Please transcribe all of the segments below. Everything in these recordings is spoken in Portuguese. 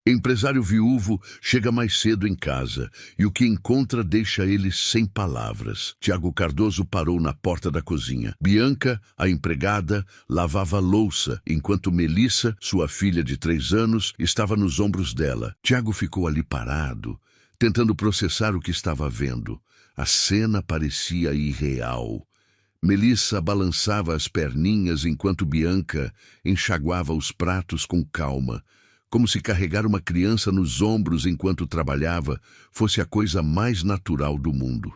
Empresário viúvo chega mais cedo em casa e o que encontra deixa ele sem palavras. Tiago Cardoso parou na porta da cozinha. Bianca, a empregada, lavava louça, enquanto Melissa, sua filha de 3 anos, estava nos ombros dela. Tiago ficou ali parado, tentando processar o que estava vendo. A cena parecia irreal. Melissa balançava as perninhas enquanto Bianca enxaguava os pratos com calma, como se carregar uma criança nos ombros enquanto trabalhava fosse a coisa mais natural do mundo.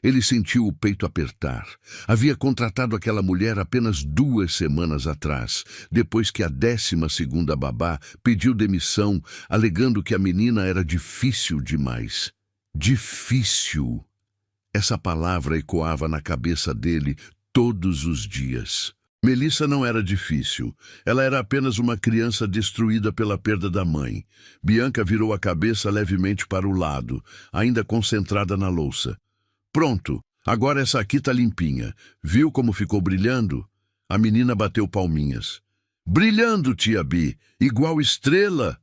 Ele sentiu o peito apertar. Havia contratado aquela mulher apenas 2 semanas atrás, depois que a 12ª babá pediu demissão, alegando que a menina era difícil demais. Difícil. Essa palavra ecoava na cabeça dele todos os dias. Melissa não era difícil. Ela era apenas uma criança destruída pela perda da mãe. Bianca virou a cabeça levemente para o lado, ainda concentrada na louça. Pronto, agora essa aqui tá limpinha. Viu como ficou brilhando? A menina bateu palminhas. Brilhando, tia Bi, igual estrela.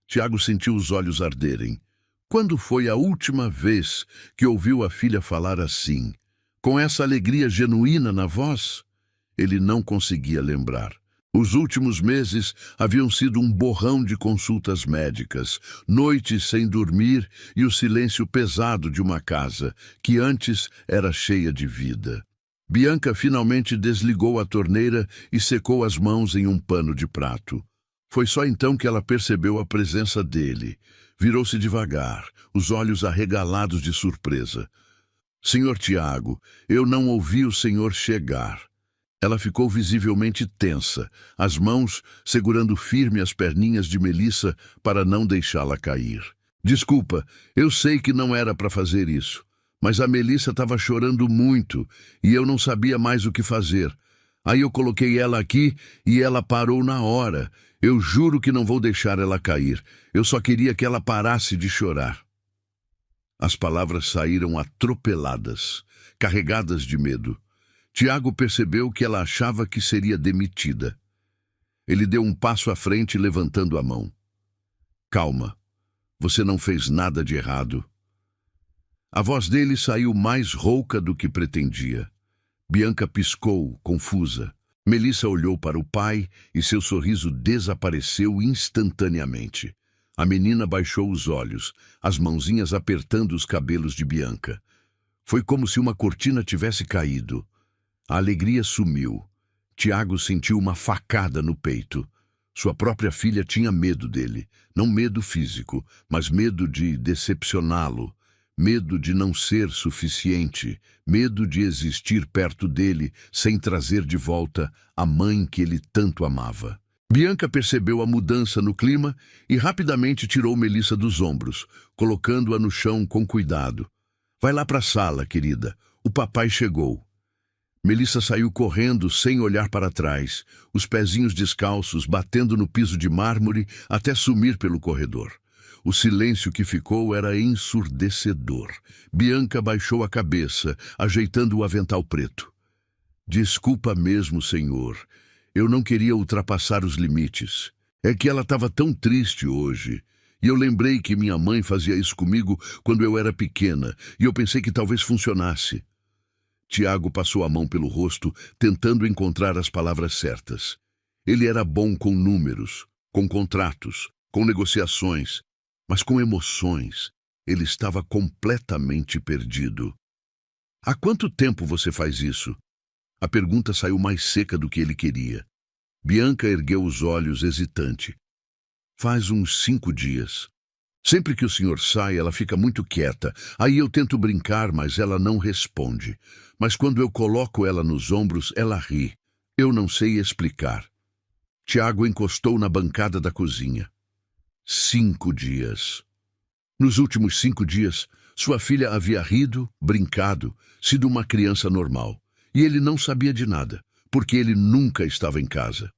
Tiago sentiu os olhos arderem. Quando foi a última vez que ouviu a filha falar assim, com essa alegria genuína na voz? Ele não conseguia lembrar. Os últimos meses haviam sido um borrão de consultas médicas, noites sem dormir e o silêncio pesado de uma casa que antes era cheia de vida. Bianca finalmente desligou a torneira e secou as mãos em um pano de prato. Foi só então que ela percebeu a presença dele. Virou-se devagar, os olhos arregalados de surpresa. Senhor Tiago, eu não ouvi o senhor chegar. Ela ficou visivelmente tensa, as mãos segurando firme as perninhas de Melissa para não deixá-la cair. Desculpa, eu sei que não era para fazer isso, mas a Melissa estava chorando muito e eu não sabia mais o que fazer. Aí eu coloquei ela aqui e ela parou na hora. Eu juro que não vou deixar ela cair. Eu só queria que ela parasse de chorar. As palavras saíram atropeladas, carregadas de medo. Tiago percebeu que ela achava que seria demitida. Ele deu um passo à frente, levantando a mão. Calma, você não fez nada de errado. A voz dele saiu mais rouca do que pretendia. Bianca piscou, confusa. Melissa olhou para o pai e seu sorriso desapareceu instantaneamente. A menina baixou os olhos, as mãozinhas apertando os cabelos de Bianca. Foi como se uma cortina tivesse caído. A alegria sumiu. Tiago sentiu uma facada no peito. Sua própria filha tinha medo dele. Não medo físico, mas medo de decepcioná-lo. Medo de não ser suficiente. Medo de existir perto dele sem trazer de volta a mãe que ele tanto amava. Bianca percebeu a mudança no clima e rapidamente tirou Melissa dos ombros, colocando-a no chão com cuidado. Vai lá para a sala, querida. O papai chegou. Melissa saiu correndo sem olhar para trás, os pezinhos descalços batendo no piso de mármore até sumir pelo corredor. O silêncio que ficou era ensurdecedor. Bianca baixou a cabeça, ajeitando o avental preto. Desculpa mesmo, senhor. Eu não queria ultrapassar os limites. É que ela estava tão triste hoje. E eu lembrei que minha mãe fazia isso comigo quando eu era pequena, e eu pensei que talvez funcionasse. Tiago passou a mão pelo rosto, tentando encontrar as palavras certas. Ele era bom com números, com contratos, com negociações, mas com emoções. Ele estava completamente perdido. Há quanto tempo você faz isso? A pergunta saiu mais seca do que ele queria. Bianca ergueu os olhos, hesitante. Faz uns 5 dias. Sempre que o senhor sai, ela fica muito quieta. Aí eu tento brincar, mas ela não responde. Mas quando eu coloco ela nos ombros, ela ri. Eu não sei explicar. Tiago encostou na bancada da cozinha. 5 dias. Nos últimos 5 dias, sua filha havia rido, brincado, sido uma criança normal. E ele não sabia de nada, porque ele nunca estava em casa.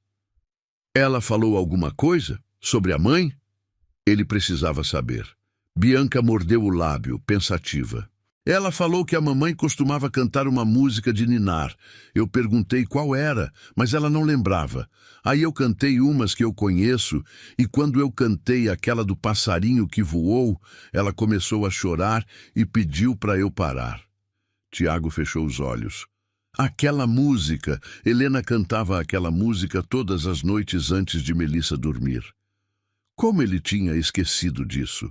Ela falou alguma coisa sobre a mãe? Ele precisava saber. Bianca mordeu o lábio, pensativa. Ela falou que a mamãe costumava cantar uma música de ninar. Eu perguntei qual era, mas ela não lembrava. Aí eu cantei umas que eu conheço, e quando eu cantei aquela do passarinho que voou, ela começou a chorar e pediu para eu parar. Tiago fechou os olhos. Aquela música, Helena cantava aquela música todas as noites antes de Melissa dormir. Como ele tinha esquecido disso?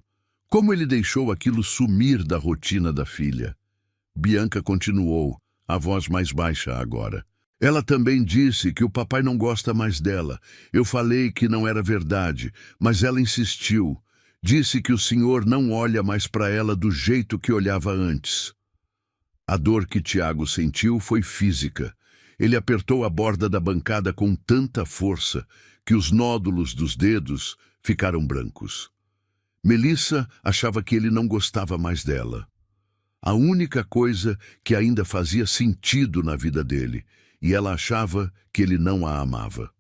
Como ele deixou aquilo sumir da rotina da filha? Bianca continuou, a voz mais baixa agora. Ela também disse que o papai não gosta mais dela. Eu falei que não era verdade, mas ela insistiu. Disse que o senhor não olha mais para ela do jeito que olhava antes. A dor que Tiago sentiu foi física. Ele apertou a borda da bancada com tanta força que os nódulos dos dedos ficaram brancos. Melissa achava que ele não gostava mais dela. A única coisa que ainda fazia sentido na vida dele, e ela achava que ele não a amava.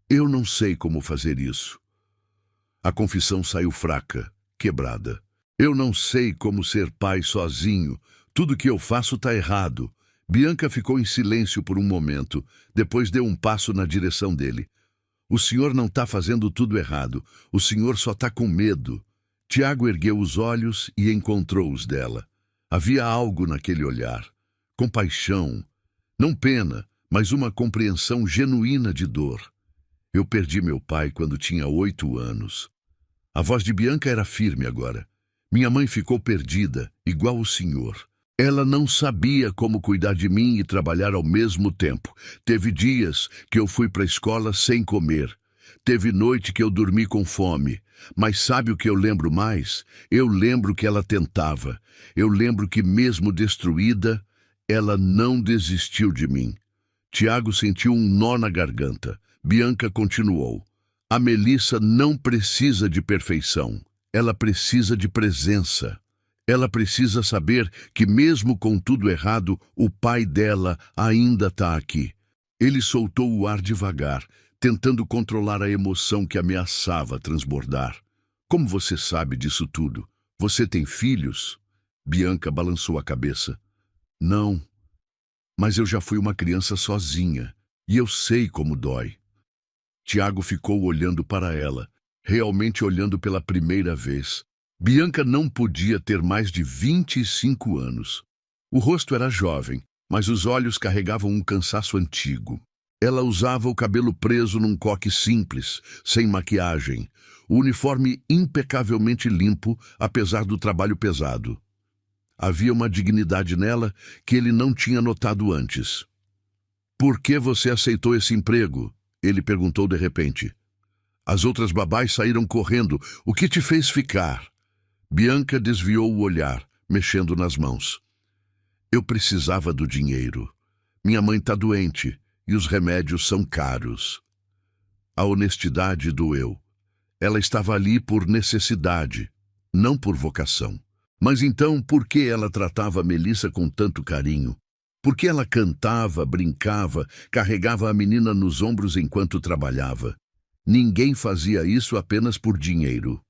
Eu não sei como fazer isso. A confissão saiu fraca, quebrada. Eu não sei como ser pai sozinho. Tudo que eu faço está errado. Bianca ficou em silêncio por um momento, depois deu um passo na direção dele. O senhor não está fazendo tudo errado. O senhor só está com medo. Tiago ergueu os olhos e encontrou os dela. Havia algo naquele olhar. Compaixão. Não pena, mas uma compreensão genuína de dor. Eu perdi meu pai quando tinha 8 anos. A voz de Bianca era firme agora. Minha mãe ficou perdida, igual o senhor. Ela não sabia como cuidar de mim e trabalhar ao mesmo tempo. Teve dias que eu fui para a escola sem comer. Teve noite que eu dormi com fome. Mas sabe o que eu lembro mais? Eu lembro que ela tentava. Eu lembro que mesmo destruída, ela não desistiu de mim. Tiago sentiu um nó na garganta. Bianca continuou. A Melissa não precisa de perfeição. Ela precisa de presença. Ela precisa saber que mesmo com tudo errado, o pai dela ainda está aqui. Ele soltou o ar devagar, tentando controlar a emoção que ameaçava transbordar. Como você sabe disso tudo? Você tem filhos? Bianca balançou a cabeça. Não, mas eu já fui uma criança sozinha, e eu sei como dói. Tiago ficou olhando para ela, realmente olhando pela primeira vez. Bianca não podia ter mais de 25 anos. O rosto era jovem, mas os olhos carregavam um cansaço antigo. Ela usava o cabelo preso num coque simples, sem maquiagem, o uniforme impecavelmente limpo, apesar do trabalho pesado. Havia uma dignidade nela que ele não tinha notado antes. Por que você aceitou esse emprego? Ele perguntou de repente. As outras babás saíram correndo. O que te fez ficar? Bianca desviou o olhar, mexendo nas mãos. Eu precisava do dinheiro. Minha mãe está doente e os remédios são caros. A honestidade doeu. Ela estava ali por necessidade, não por vocação. Mas então, por que ela tratava Melissa com tanto carinho? Por que ela cantava, brincava, carregava a menina nos ombros enquanto trabalhava? Ninguém fazia isso apenas por dinheiro.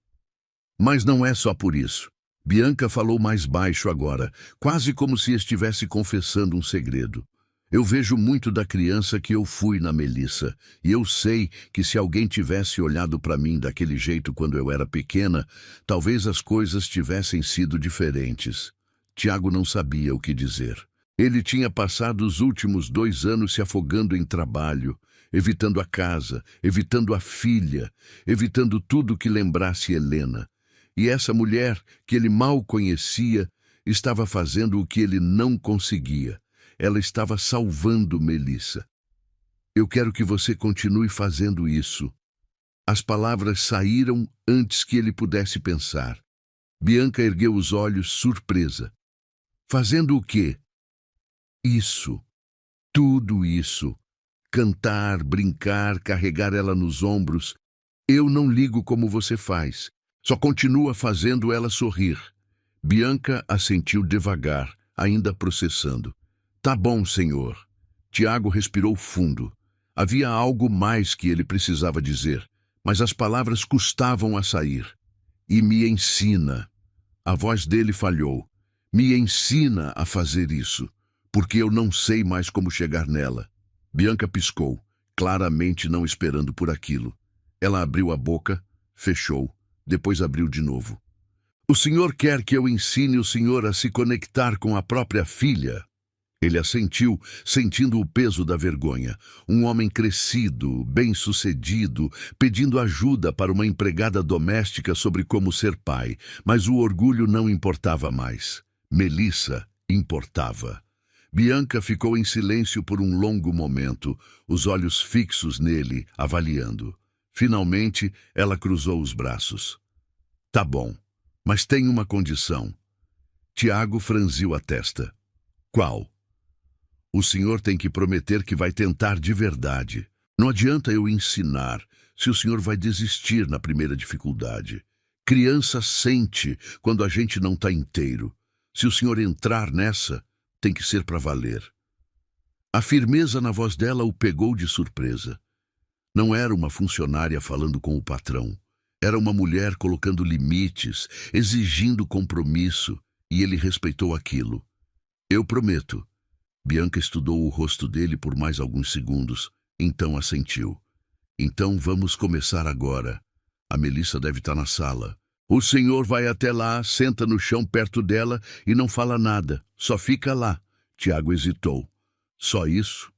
Mas não é só por isso. Bianca falou mais baixo agora, quase como se estivesse confessando um segredo. Eu vejo muito da criança que eu fui na Melissa, e eu sei que se alguém tivesse olhado para mim daquele jeito quando eu era pequena, talvez as coisas tivessem sido diferentes. Tiago não sabia o que dizer. Ele tinha passado os últimos 2 anos se afogando em trabalho, evitando a casa, evitando a filha, evitando tudo que lembrasse Helena. E essa mulher, que ele mal conhecia, estava fazendo o que ele não conseguia. Ela estava salvando Melissa. Eu quero que você continue fazendo isso. As palavras saíram antes que ele pudesse pensar. Bianca ergueu os olhos, surpresa. Fazendo o quê? Isso. Tudo isso. Cantar, brincar, carregar ela nos ombros. Eu não ligo como você faz. Só continua fazendo ela sorrir. Bianca assentiu devagar, ainda processando. Tá bom, senhor. Tiago respirou fundo. Havia algo mais que ele precisava dizer, mas as palavras custavam a sair. E me ensina. A voz dele falhou. Me ensina a fazer isso, porque eu não sei mais como chegar nela. Bianca piscou, claramente não esperando por aquilo. Ela abriu a boca, fechou, depois abriu de novo. O senhor quer que eu ensine o senhor a se conectar com a própria filha? Ele assentiu, sentindo o peso da vergonha. Um homem crescido, bem-sucedido, pedindo ajuda para uma empregada doméstica sobre como ser pai. Mas o orgulho não importava mais. Melissa importava. Bianca ficou em silêncio por um longo momento, os olhos fixos nele, avaliando. Finalmente, ela cruzou os braços. Tá bom, mas tem uma condição. Tiago franziu a testa. Qual? O senhor tem que prometer que vai tentar de verdade. Não adianta eu ensinar se o senhor vai desistir na primeira dificuldade. Criança sente quando a gente não está inteiro. Se o senhor entrar nessa, tem que ser para valer. A firmeza na voz dela o pegou de surpresa. Não era uma funcionária falando com o patrão. Era uma mulher colocando limites, exigindo compromisso, e ele respeitou aquilo. Eu prometo. Bianca estudou o rosto dele por mais alguns segundos, então assentiu. Então vamos começar agora. A Melissa deve estar na sala. O senhor vai até lá, senta no chão perto dela e não fala nada. Só fica lá. Tiago hesitou. Só isso?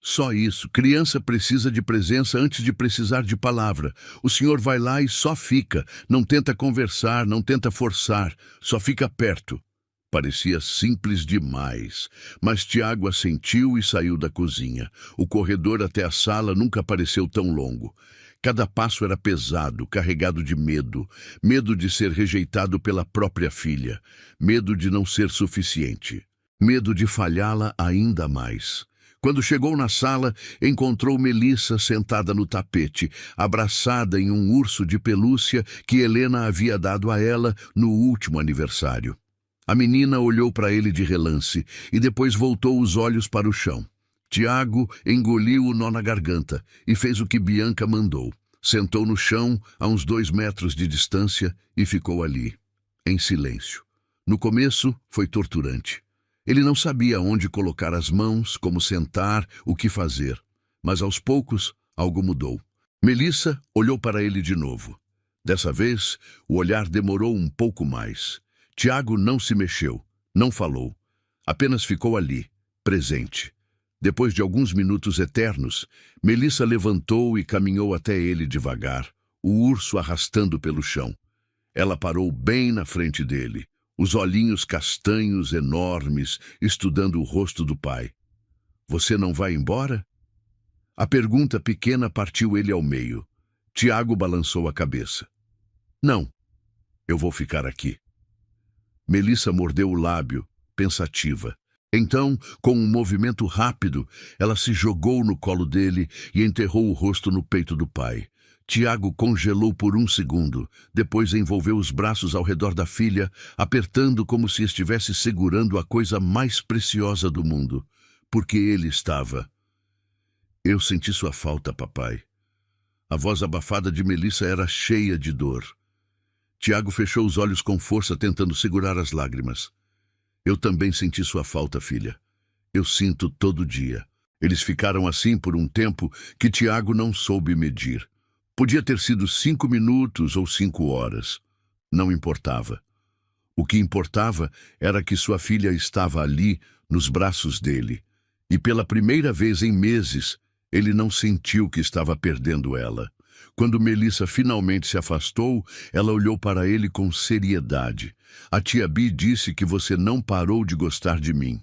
Só isso. Criança precisa de presença antes de precisar de palavra. O senhor vai lá e só fica. Não tenta conversar, não tenta forçar. Só fica perto. Parecia simples demais, mas Tiago assentiu e saiu da cozinha. O corredor até a sala nunca pareceu tão longo. Cada passo era pesado, carregado de medo. Medo de ser rejeitado pela própria filha. Medo de não ser suficiente. Medo de falhá-la ainda mais. Quando chegou na sala, encontrou Melissa sentada no tapete, abraçada em um urso de pelúcia que Helena havia dado a ela no último aniversário. A menina olhou para ele de relance e depois voltou os olhos para o chão. Tiago engoliu o nó na garganta e fez o que Bianca mandou. Sentou no chão, a uns 2 metros de distância, e ficou ali, em silêncio. No começo, foi torturante. Ele não sabia onde colocar as mãos, como sentar, o que fazer. Mas aos poucos, algo mudou. Melissa olhou para ele de novo. Dessa vez, o olhar demorou um pouco mais. Tiago não se mexeu, não falou. Apenas ficou ali, presente. Depois de alguns minutos eternos, Melissa levantou e caminhou até ele devagar, o urso arrastando pelo chão. Ela parou bem na frente dele, os olhinhos castanhos enormes, estudando o rosto do pai. Você não vai embora? A pergunta pequena partiu ele ao meio. Tiago balançou a cabeça. Não, eu vou ficar aqui. Melissa mordeu o lábio, pensativa. Então, com um movimento rápido, ela se jogou no colo dele e enterrou o rosto no peito do pai. Tiago congelou por um segundo, depois envolveu os braços ao redor da filha, apertando como se estivesse segurando a coisa mais preciosa do mundo, porque ele estava. Eu senti sua falta, papai. A voz abafada de Melissa era cheia de dor. Tiago fechou os olhos com força, tentando segurar as lágrimas. Eu também senti sua falta, filha. Eu sinto todo dia. Eles ficaram assim por um tempo que Tiago não soube medir. Podia ter sido 5 minutos ou 5 horas. Não importava. O que importava era que sua filha estava ali, nos braços dele. E pela primeira vez em meses, ele não sentiu que estava perdendo ela. Quando Melissa finalmente se afastou, ela olhou para ele com seriedade. A tia Bi disse que você não parou de gostar de mim.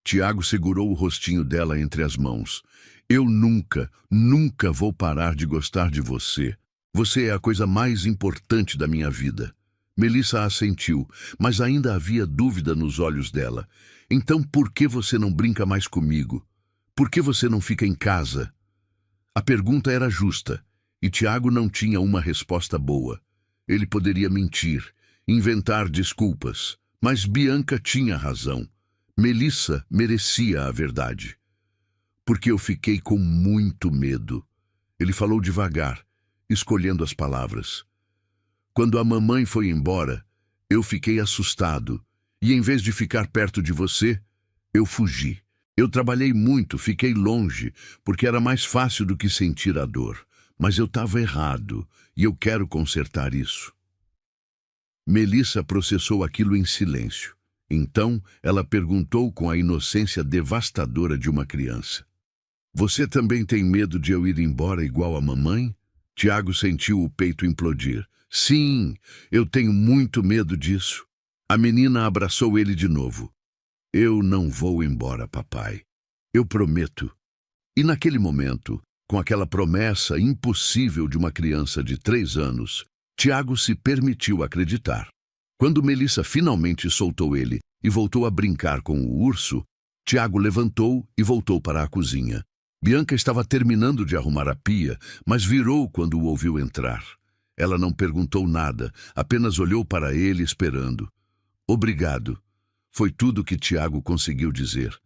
Tiago segurou o rostinho dela entre as mãos. Eu nunca, nunca vou parar de gostar de você. Você é a coisa mais importante da minha vida. Melissa assentiu, mas ainda havia dúvida nos olhos dela. Então por que você não brinca mais comigo? Por que você não fica em casa? A pergunta era justa. E Tiago não tinha uma resposta boa. Ele poderia mentir, inventar desculpas, mas Bianca tinha razão. Melissa merecia a verdade. Porque eu fiquei com muito medo. Ele falou devagar, escolhendo as palavras. Quando a mamãe foi embora, eu fiquei assustado. E em vez de ficar perto de você, eu fugi. Eu trabalhei muito, fiquei longe, porque era mais fácil do que sentir a dor. Mas eu estava errado, e eu quero consertar isso. Melissa processou aquilo em silêncio. Então, ela perguntou com a inocência devastadora de uma criança. Você também tem medo de eu ir embora igual a mamãe? Tiago sentiu o peito implodir. Sim, eu tenho muito medo disso. A menina abraçou ele de novo. Eu não vou embora, papai. Eu prometo. E naquele momento, com aquela promessa impossível de uma criança de 3 anos, Tiago se permitiu acreditar. Quando Melissa finalmente soltou ele e voltou a brincar com o urso, Tiago levantou e voltou para a cozinha. Bianca estava terminando de arrumar a pia, mas virou quando o ouviu entrar. Ela não perguntou nada, apenas olhou para ele esperando. Obrigado. Foi tudo que Tiago conseguiu dizer.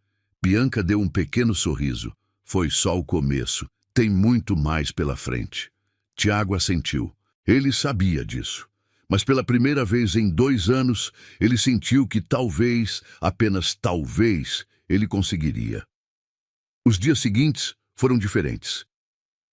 Bianca deu um pequeno sorriso. Foi só o começo. Tem muito mais pela frente. Tiago assentiu. Ele sabia disso. Mas pela primeira vez em 2 anos, ele sentiu que talvez, apenas talvez, ele conseguiria. Os dias seguintes foram diferentes.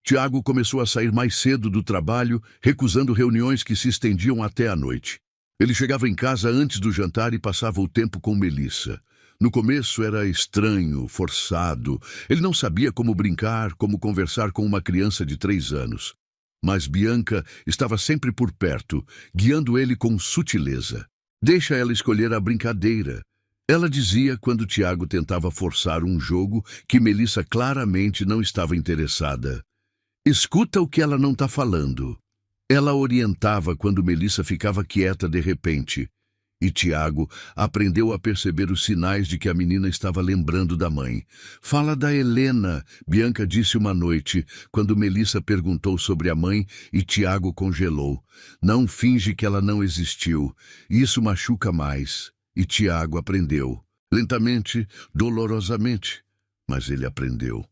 Tiago começou a sair mais cedo do trabalho, recusando reuniões que se estendiam até a noite. Ele chegava em casa antes do jantar e passava o tempo com Melissa. No começo era estranho, forçado. Ele não sabia como brincar, como conversar com uma criança de 3 anos. Mas Bianca estava sempre por perto, guiando ele com sutileza. Deixa ela escolher a brincadeira. Ela dizia quando Tiago tentava forçar um jogo que Melissa claramente não estava interessada. Escuta o que ela não está falando. Ela orientava quando Melissa ficava quieta de repente. E Tiago aprendeu a perceber os sinais de que a menina estava lembrando da mãe. Fala da Helena, Bianca disse uma noite, quando Melissa perguntou sobre a mãe e Tiago congelou. Não finge que ela não existiu. Isso machuca mais. E Tiago aprendeu. Lentamente, dolorosamente. Mas ele aprendeu.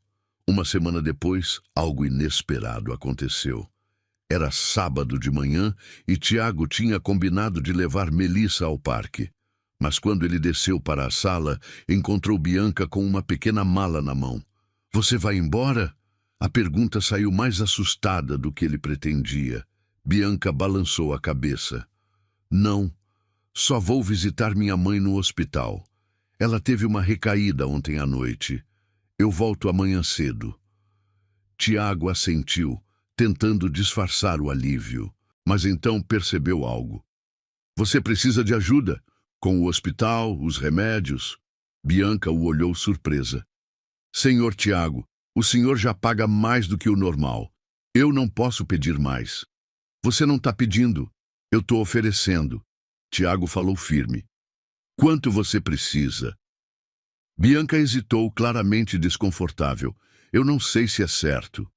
Uma semana depois, algo inesperado aconteceu. Era sábado de manhã e Tiago tinha combinado de levar Melissa ao parque. Mas quando ele desceu para a sala, encontrou Bianca com uma pequena mala na mão. Você vai embora? A pergunta saiu mais assustada do que ele pretendia. Bianca balançou a cabeça. Não, só vou visitar minha mãe no hospital. Ela teve uma recaída ontem à noite. Eu volto amanhã cedo. Tiago assentiu, tentando disfarçar o alívio, mas então percebeu algo. Você precisa de ajuda? Com o hospital, os remédios? Bianca o olhou surpresa. Senhor Tiago, o senhor já paga mais do que o normal. Eu não posso pedir mais. Você não está pedindo, eu estou oferecendo. Tiago falou firme. Quanto você precisa? Bianca hesitou, claramente desconfortável. Eu não sei se é certo.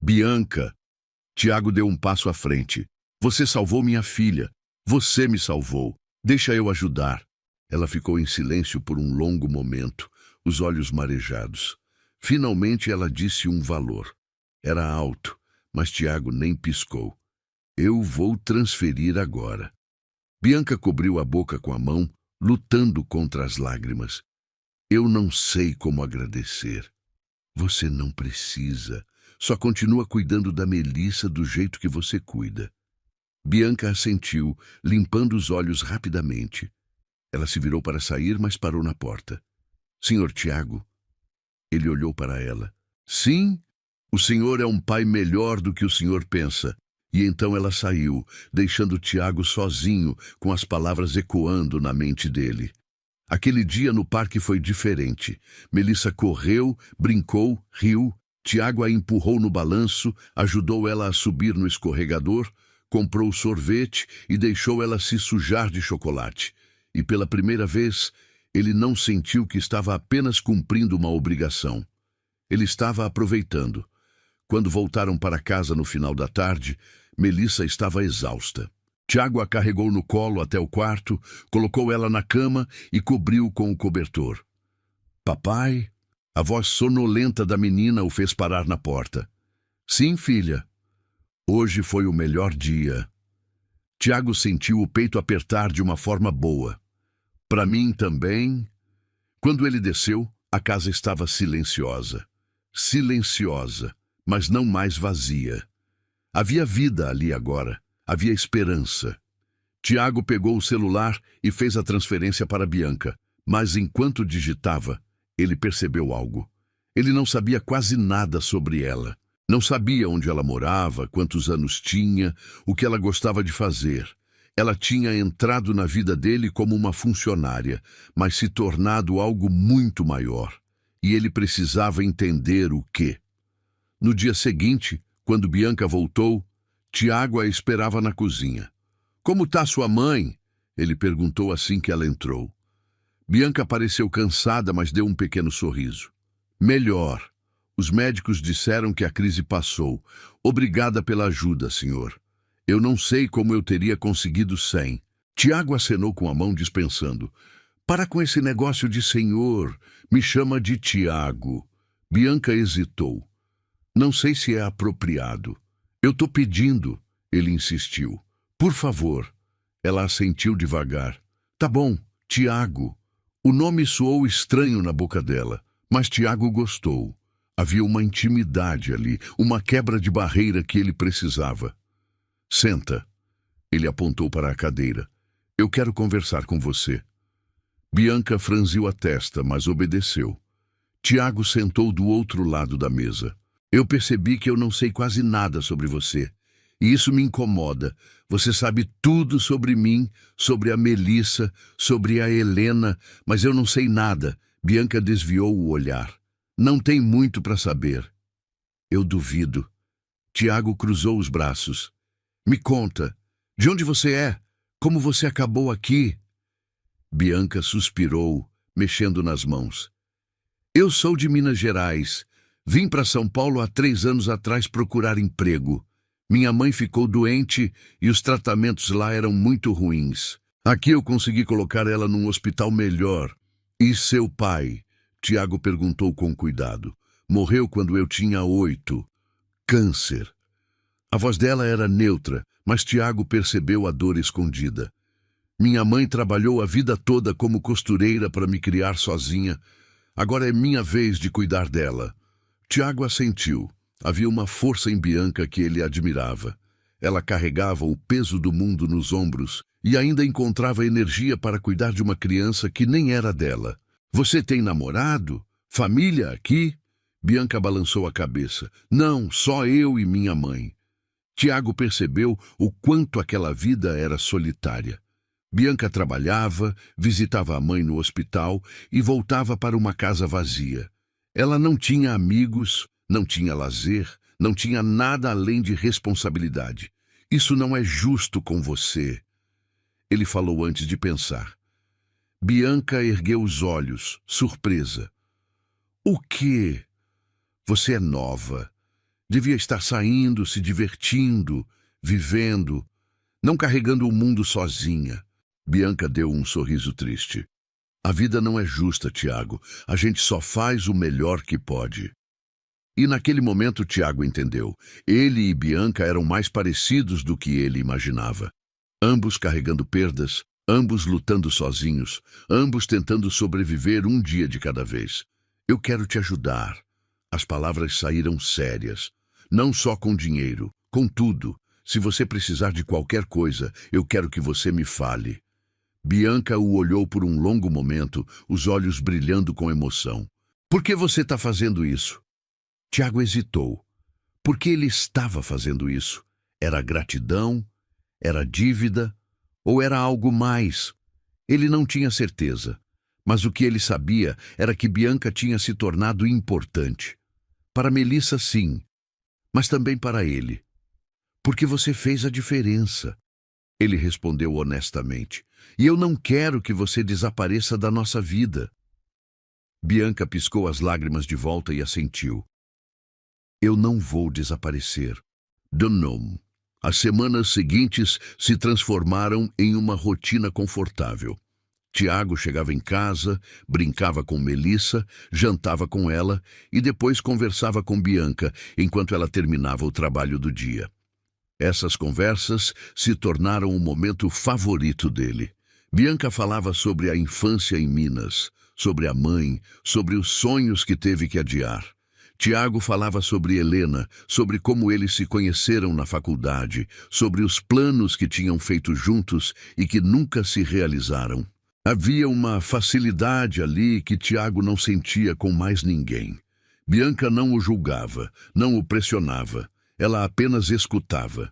Bianca. Tiago deu um passo à frente. Você salvou minha filha. Você me salvou. Deixa eu ajudar. Ela ficou em silêncio por um longo momento, os olhos marejados. Finalmente ela disse um valor. Era alto, mas Tiago nem piscou. Eu vou transferir agora. Bianca cobriu a boca com a mão, lutando contra as lágrimas. Eu não sei como agradecer. Você não precisa. Só continua cuidando da Melissa do jeito que você cuida. Bianca assentiu, limpando os olhos rapidamente. Ela se virou para sair, mas parou na porta. Senhor Tiago? Ele olhou para ela. Sim, o senhor é um pai melhor do que o senhor pensa. E então ela saiu, deixando Tiago sozinho, com as palavras ecoando na mente dele. Aquele dia no parque foi diferente. Melissa correu, brincou, riu. Tiago a empurrou no balanço, ajudou ela a subir no escorregador, comprou sorvete e deixou ela se sujar de chocolate. E pela primeira vez, ele não sentiu que estava apenas cumprindo uma obrigação. Ele estava aproveitando. Quando voltaram para casa no final da tarde, Melissa estava exausta. Tiago a carregou no colo até o quarto, colocou ela na cama e cobriu com o cobertor. Papai? A voz sonolenta da menina o fez parar na porta. Sim, filha. Hoje foi o melhor dia. Tiago sentiu o peito apertar de uma forma boa. Para mim também. Quando ele desceu, a casa estava silenciosa. Silenciosa, mas não mais vazia. Havia vida ali agora. Havia esperança. Tiago pegou o celular e fez a transferência para Bianca. Mas enquanto digitava, ele percebeu algo. Ele não sabia quase nada sobre ela. Não sabia onde ela morava, quantos anos tinha, o que ela gostava de fazer. Ela tinha entrado na vida dele como uma funcionária, mas se tornado algo muito maior. E ele precisava entender o quê. No dia seguinte, quando Bianca voltou, Tiago a esperava na cozinha. "Como está sua mãe?" ele perguntou assim que ela entrou. Bianca pareceu cansada, mas deu um pequeno sorriso. "Melhor. Os médicos disseram que a crise passou. Obrigada pela ajuda, senhor. Eu não sei como eu teria conseguido sem." Tiago acenou com a mão dispensando. "Para com esse negócio de senhor. Me chama de Tiago." Bianca hesitou. "Não sei se é apropriado." "Eu tô pedindo." Ele insistiu. "Por favor." Ela assentiu devagar. "Tá bom, Tiago." O nome soou estranho na boca dela, mas Tiago gostou. Havia uma intimidade ali, uma quebra de barreira que ele precisava. "Senta." Ele apontou para a cadeira. "Eu quero conversar com você." Bianca franziu a testa, mas obedeceu. Tiago sentou do outro lado da mesa. "Eu percebi que eu não sei quase nada sobre você. E isso me incomoda. Você sabe tudo sobre mim, sobre a Melissa, sobre a Helena, mas eu não sei nada." Bianca desviou o olhar. "Não tem muito para saber." "Eu duvido." Tiago cruzou os braços. "Me conta. De onde você é? Como você acabou aqui?" Bianca suspirou, mexendo nas mãos. "Eu sou de Minas Gerais. Vim para São Paulo há 3 anos atrás procurar emprego. Minha mãe ficou doente e os tratamentos lá eram muito ruins. Aqui eu consegui colocar ela num hospital melhor." "E seu pai?" Tiago perguntou com cuidado. "Morreu quando eu tinha 8. Câncer." A voz dela era neutra, mas Tiago percebeu a dor escondida. "Minha mãe trabalhou a vida toda como costureira para me criar sozinha. Agora é minha vez de cuidar dela." Tiago assentiu. Havia uma força em Bianca que ele admirava. Ela carregava o peso do mundo nos ombros e ainda encontrava energia para cuidar de uma criança que nem era dela. "Você tem namorado? Família aqui?" Bianca balançou a cabeça. "Não, só eu e minha mãe." Tiago percebeu o quanto aquela vida era solitária. Bianca trabalhava, visitava a mãe no hospital e voltava para uma casa vazia. Ela não tinha amigos, não tinha lazer, não tinha nada além de responsabilidade. "Isso não é justo com você." Ele falou antes de pensar. Bianca ergueu os olhos, surpresa. "O quê? Você é nova. Devia estar saindo, se divertindo, vivendo, não carregando o mundo sozinha." Bianca deu um sorriso triste. "A vida não é justa, Tiago. A gente só faz o melhor que pode." E naquele momento Tiago entendeu. Ele e Bianca eram mais parecidos do que ele imaginava. Ambos carregando perdas, ambos lutando sozinhos, ambos tentando sobreviver um dia de cada vez. "Eu quero te ajudar." As palavras saíram sérias. "Não só com dinheiro, com tudo. Se você precisar de qualquer coisa, eu quero que você me fale." Bianca o olhou por um longo momento, os olhos brilhando com emoção. "Por que você está fazendo isso?" Tiago hesitou. Por que ele estava fazendo isso? Era gratidão? Era dívida? Ou era algo mais? Ele não tinha certeza. Mas o que ele sabia era que Bianca tinha se tornado importante. Para Melissa, sim, mas também para ele. "Porque você fez a diferença." Ele respondeu honestamente. "E eu não quero que você desapareça da nossa vida." Bianca piscou as lágrimas de volta e assentiu. "Eu não vou desaparecer." Não. As semanas seguintes se transformaram em uma rotina confortável. Tiago chegava em casa, brincava com Melissa, jantava com ela e depois conversava com Bianca enquanto ela terminava o trabalho do dia. Essas conversas se tornaram o momento favorito dele. Bianca falava sobre a infância em Minas, sobre a mãe, sobre os sonhos que teve que adiar. Tiago falava sobre Helena, sobre como eles se conheceram na faculdade, sobre os planos que tinham feito juntos e que nunca se realizaram. Havia uma facilidade ali que Tiago não sentia com mais ninguém. Bianca não o julgava, não o pressionava, ela apenas escutava.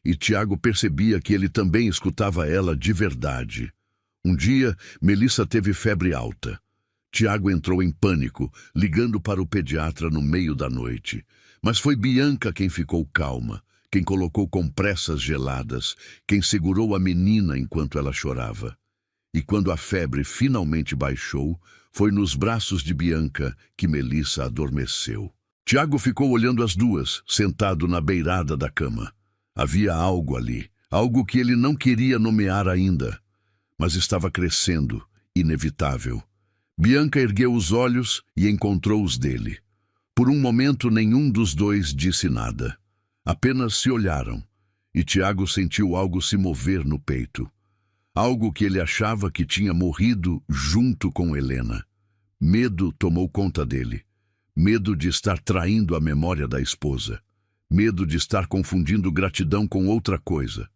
E Tiago percebia que ele também escutava ela de verdade. Um dia, Melissa teve febre alta. Tiago entrou em pânico, ligando para o pediatra no meio da noite. Mas foi Bianca quem ficou calma, quem colocou compressas geladas, quem segurou a menina enquanto ela chorava. E quando a febre finalmente baixou, foi nos braços de Bianca que Melissa adormeceu. Tiago ficou olhando as duas, sentado na beirada da cama. Havia algo ali, algo que ele não queria nomear ainda, mas estava crescendo, inevitável. Bianca ergueu os olhos e encontrou os dele. Por um momento, nenhum dos dois disse nada. Apenas se olharam, e Tiago sentiu algo se mover no peito. Algo que ele achava que tinha morrido junto com Helena. Medo tomou conta dele. Medo de estar traindo a memória da esposa. Medo de estar confundindo gratidão com outra coisa.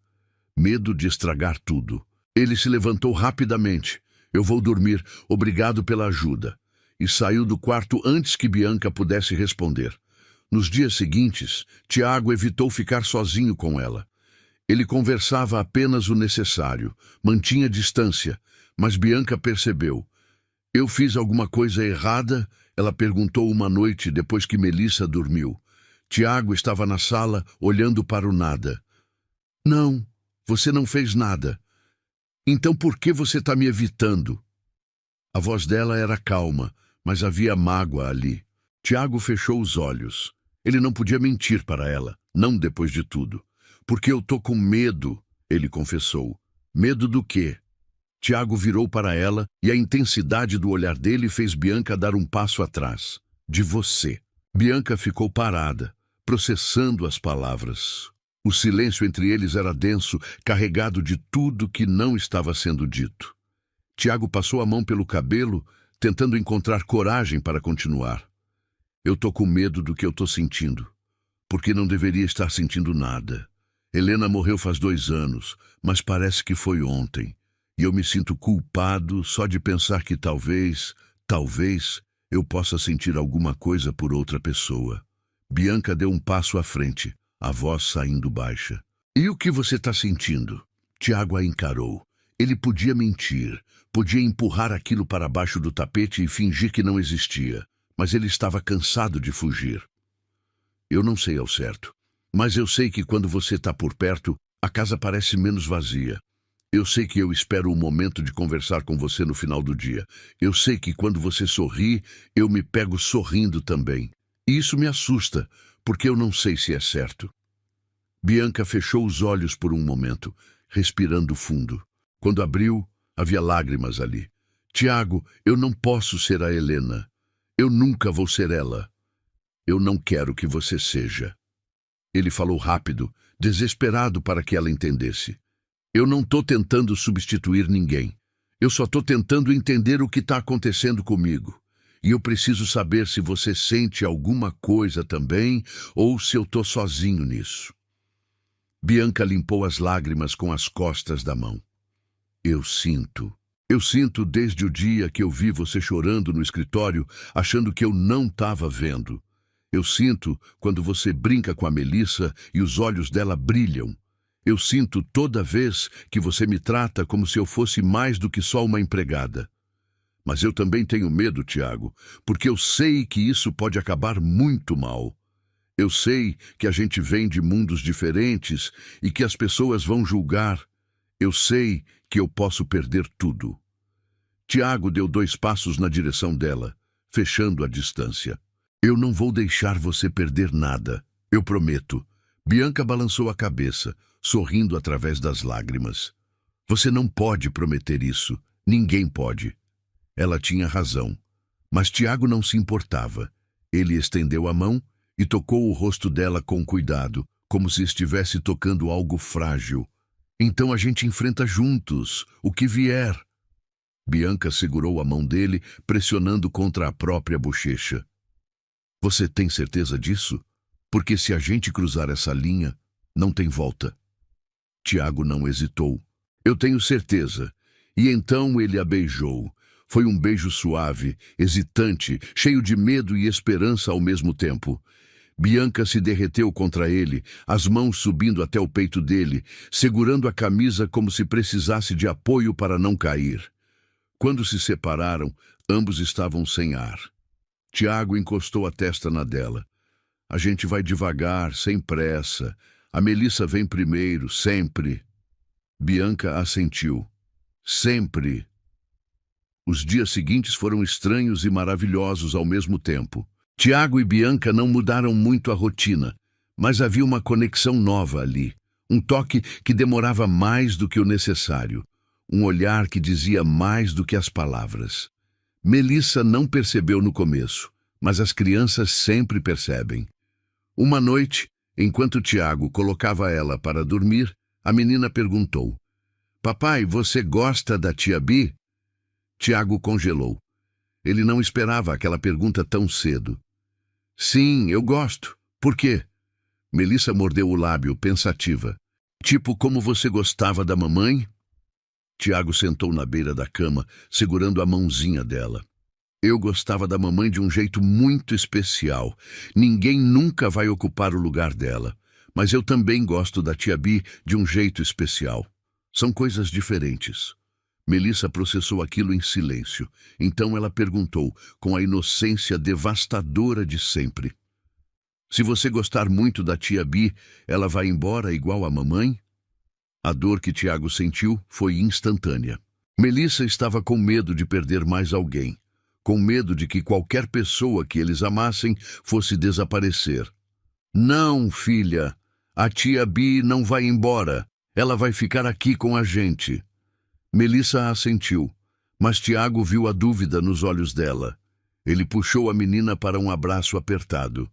Medo de estragar tudo. Ele se levantou rapidamente. Eu vou dormir, obrigado pela ajuda. E saiu do quarto antes que Bianca pudesse responder. Nos dias seguintes, Tiago evitou ficar sozinho com ela. Ele conversava apenas o necessário, mantinha distância, mas Bianca percebeu. Eu fiz alguma coisa errada? Ela perguntou uma noite depois que Melissa dormiu. Tiago estava na sala, olhando para o nada. Não, você não fez nada. Então por que você está me evitando? A voz dela era calma, mas havia mágoa ali. Tiago fechou os olhos. Ele não podia mentir para ela, não depois de tudo. Porque eu tô com medo, ele confessou. Medo do quê? Tiago virou para ela e a intensidade do olhar dele fez Bianca dar um passo atrás. De você. Bianca ficou parada, processando as palavras. O silêncio entre eles era denso, carregado de tudo que não estava sendo dito. Tiago passou a mão pelo cabelo, tentando encontrar coragem para continuar. Eu tô com medo do que eu tô sentindo, porque não deveria estar sentindo nada. Helena morreu faz 2 anos, mas parece que foi ontem. E eu me sinto culpado só de pensar que talvez eu possa sentir alguma coisa por outra pessoa. Bianca deu um passo à frente, a voz saindo baixa. E o que você está sentindo? Tiago a encarou. Ele podia mentir, podia empurrar aquilo para baixo do tapete e fingir que não existia, mas ele estava cansado de fugir. Eu não sei ao certo, mas eu sei que quando você está por perto, a casa parece menos vazia. Eu sei que eu espero o momento de conversar com você no final do dia. Eu sei que quando você sorri, eu me pego sorrindo também. E isso me assusta, porque eu não sei se é certo. Bianca fechou os olhos por um momento, respirando fundo. Quando abriu, havia lágrimas ali. Tiago, eu não posso ser a Helena. Eu nunca vou ser ela. Eu não quero que você seja. Ele falou rápido, desesperado para que ela entendesse. Eu não estou tentando substituir ninguém. Eu só estou tentando entender o que está acontecendo comigo. E eu preciso saber se você sente alguma coisa também ou se eu estou sozinho nisso. Bianca limpou as lágrimas com as costas da mão. Eu sinto desde o dia que eu vi você chorando no escritório, achando que eu não estava vendo. Eu sinto quando você brinca com a Melissa e os olhos dela brilham. Eu sinto toda vez que você me trata como se eu fosse mais do que só uma empregada. Mas eu também tenho medo, Tiago, porque eu sei que isso pode acabar muito mal. Eu sei que a gente vem de mundos diferentes e que as pessoas vão julgar. Eu sei que eu posso perder tudo. Tiago deu 2 passos na direção dela, fechando a distância. Eu não vou deixar você perder nada, eu prometo. Bianca balançou a cabeça, sorrindo através das lágrimas. Você não pode prometer isso. Ninguém pode. Ela tinha razão. Mas Tiago não se importava. Ele estendeu a mão e tocou o rosto dela com cuidado, como se estivesse tocando algo frágil. Então a gente enfrenta juntos, o que vier. Bianca segurou a mão dele, pressionando contra a própria bochecha. Você tem certeza disso? Porque se a gente cruzar essa linha, não tem volta. Tiago não hesitou. Eu tenho certeza. E então ele a beijou. Foi um beijo suave, hesitante, cheio de medo e esperança ao mesmo tempo. Bianca se derreteu contra ele, as mãos subindo até o peito dele, segurando a camisa como se precisasse de apoio para não cair. Quando se separaram, ambos estavam sem ar. Tiago encostou a testa na dela. A gente vai devagar, sem pressa. A Melissa vem primeiro, sempre. Bianca assentiu. Sempre. Os dias seguintes foram estranhos e maravilhosos ao mesmo tempo. Tiago e Bianca não mudaram muito a rotina, mas havia uma conexão nova ali. Um toque que demorava mais do que o necessário. Um olhar que dizia mais do que as palavras. Melissa não percebeu no começo, mas as crianças sempre percebem. Uma noite, enquanto Tiago colocava ela para dormir, a menina perguntou: Papai, você gosta da tia Bi? Tiago congelou. Ele não esperava aquela pergunta tão cedo. Sim, eu gosto. Por quê? Melissa mordeu o lábio, pensativa. Tipo como você gostava da mamãe? Tiago sentou na beira da cama, segurando a mãozinha dela. Eu gostava da mamãe de um jeito muito especial. Ninguém nunca vai ocupar o lugar dela. Mas eu também gosto da tia Bi de um jeito especial. São coisas diferentes. Melissa processou aquilo em silêncio. Então ela perguntou, com a inocência devastadora de sempre. Se você gostar muito da tia Bi, ela vai embora igual a mamãe? A dor que Tiago sentiu foi instantânea. Melissa estava com medo de perder mais alguém. Com medo de que qualquer pessoa que eles amassem fosse desaparecer. Não, filha. A tia Bi não vai embora. Ela vai ficar aqui com a gente. Melissa assentiu, mas Tiago viu a dúvida nos olhos dela. Ele puxou a menina para um abraço apertado.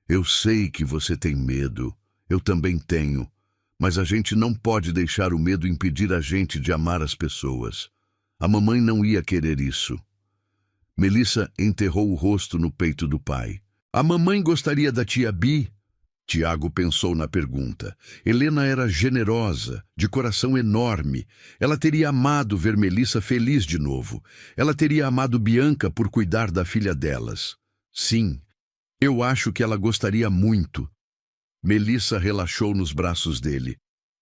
Eu sei que você tem medo. Eu também tenho. Mas a gente não pode deixar o medo impedir a gente de amar as pessoas. A mamãe não ia querer isso. Melissa enterrou o rosto no peito do pai. A mamãe gostaria da tia Bi? Tiago pensou na pergunta. Helena era generosa, de coração enorme. Ela teria amado ver Melissa feliz de novo. Ela teria amado Bianca por cuidar da filha delas. Sim, eu acho que ela gostaria muito. Melissa relaxou nos braços dele.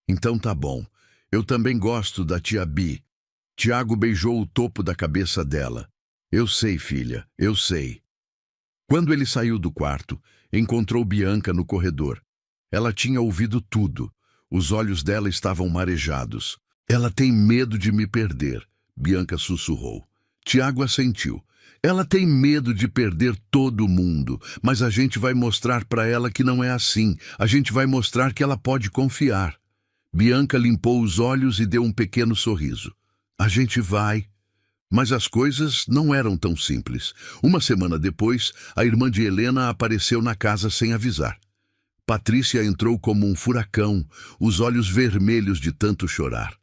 Então tá bom. Eu também gosto da tia Bi. Tiago beijou o topo da cabeça dela. Eu sei, filha, eu sei. Quando ele saiu do quarto, encontrou Bianca no corredor. Ela tinha ouvido tudo. Os olhos dela estavam marejados. Ela tem medo de me perder, Bianca sussurrou. Tiago assentiu. Ela tem medo de perder todo mundo, mas a gente vai mostrar para ela que não é assim. A gente vai mostrar que ela pode confiar. Bianca limpou os olhos e deu um pequeno sorriso. A gente vai. Mas as coisas não eram tão simples. Uma semana depois, a irmã de Helena apareceu na casa sem avisar. Patrícia entrou como um furacão, os olhos vermelhos de tanto chorar.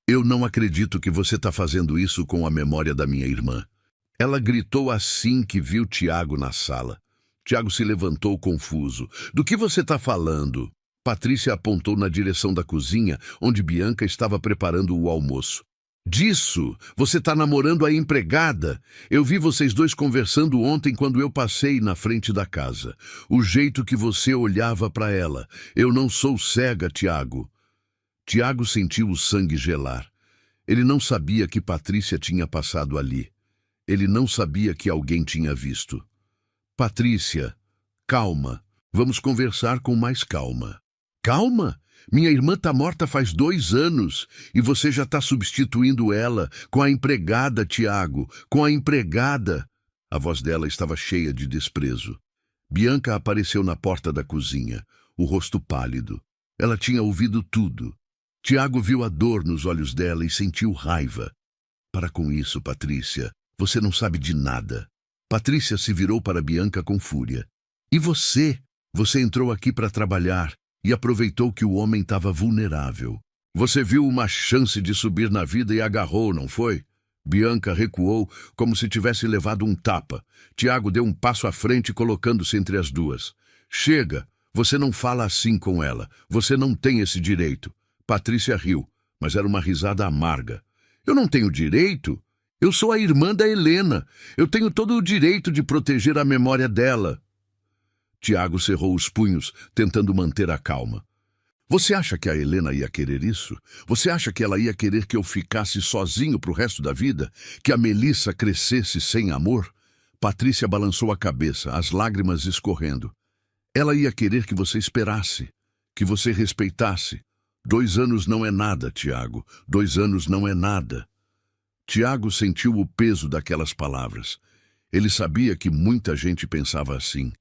Eu não acredito que você está fazendo isso com a memória da minha irmã. Ela gritou assim que viu Tiago na sala. Tiago se levantou confuso. Do que você está falando? Patrícia apontou na direção da cozinha, onde Bianca estava preparando o almoço. Disso, você está namorando a empregada. Eu vi vocês dois conversando ontem quando eu passei na frente da casa. O jeito que você olhava para ela. Eu não sou cega, Tiago. Tiago sentiu o sangue gelar. Ele não sabia que Patrícia tinha passado ali. Ele não sabia que alguém tinha visto. Patrícia, calma. Vamos conversar com mais calma. Calma? Minha irmã está morta faz 2 anos e você já está substituindo ela com a empregada, Tiago, com a empregada. A voz dela estava cheia de desprezo. Bianca apareceu na porta da cozinha, o rosto pálido. Ela tinha ouvido tudo. Tiago viu a dor nos olhos dela e sentiu raiva. Para com isso, Patrícia. Você não sabe de nada. Patrícia se virou para Bianca com fúria. E você? Você entrou aqui para trabalhar e aproveitou que o homem estava vulnerável. Você viu uma chance de subir na vida e agarrou, não foi? Bianca recuou como se tivesse levado um tapa. Tiago deu um passo à frente, colocando-se entre as duas. Chega! Você não fala assim com ela. Você não tem esse direito. Patrícia riu, mas era uma risada amarga. Eu não tenho direito? Eu sou a irmã da Helena. Eu tenho todo o direito de proteger a memória dela. Tiago cerrou os punhos, tentando manter a calma. Você acha que a Helena ia querer isso? Você acha que ela ia querer que eu ficasse sozinho pro resto da vida? Que a Melissa crescesse sem amor? Patrícia balançou a cabeça, as lágrimas escorrendo. Ela ia querer que você esperasse, que você respeitasse. 2 anos não é nada, Tiago. 2 anos não é nada. Tiago sentiu o peso daquelas palavras. Ele sabia que muita gente pensava assim,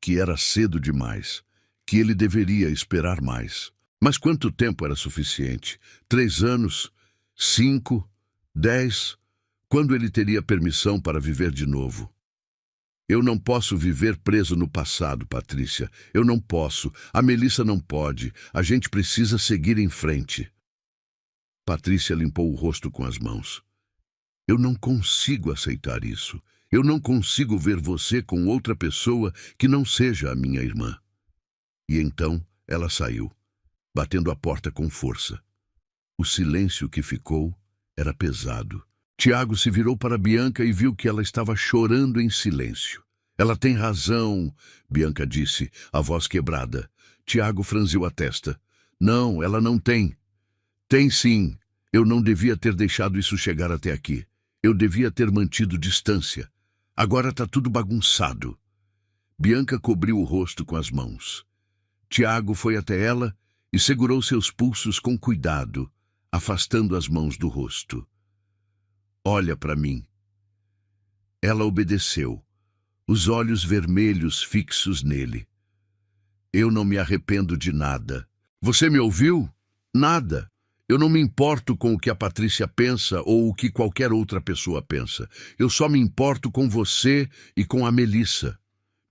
que era cedo demais, que ele deveria esperar mais. Mas quanto tempo era suficiente? 3 anos? 5? 10? Quando ele teria permissão para viver de novo? Eu não posso viver preso no passado, Patrícia. Eu não posso. A Melissa não pode. A gente precisa seguir em frente. Patrícia limpou o rosto com as mãos. Eu não consigo aceitar isso. Eu não consigo ver você com outra pessoa que não seja a minha irmã. E então ela saiu, batendo a porta com força. O silêncio que ficou era pesado. Tiago se virou para Bianca e viu que ela estava chorando em silêncio. Ela tem razão, Bianca disse, a voz quebrada. Tiago franziu a testa. Não, ela não tem. Tem sim. Eu não devia ter deixado isso chegar até aqui. Eu devia ter mantido distância. Agora está tudo bagunçado. Bianca cobriu o rosto com as mãos. Tiago foi até ela e segurou seus pulsos com cuidado, afastando as mãos do rosto. Olha para mim. Ela obedeceu, os olhos vermelhos fixos nele. Eu não me arrependo de nada. Você me ouviu? Nada. Eu não me importo com o que a Patrícia pensa ou o que qualquer outra pessoa pensa. Eu só me importo com você e com a Melissa.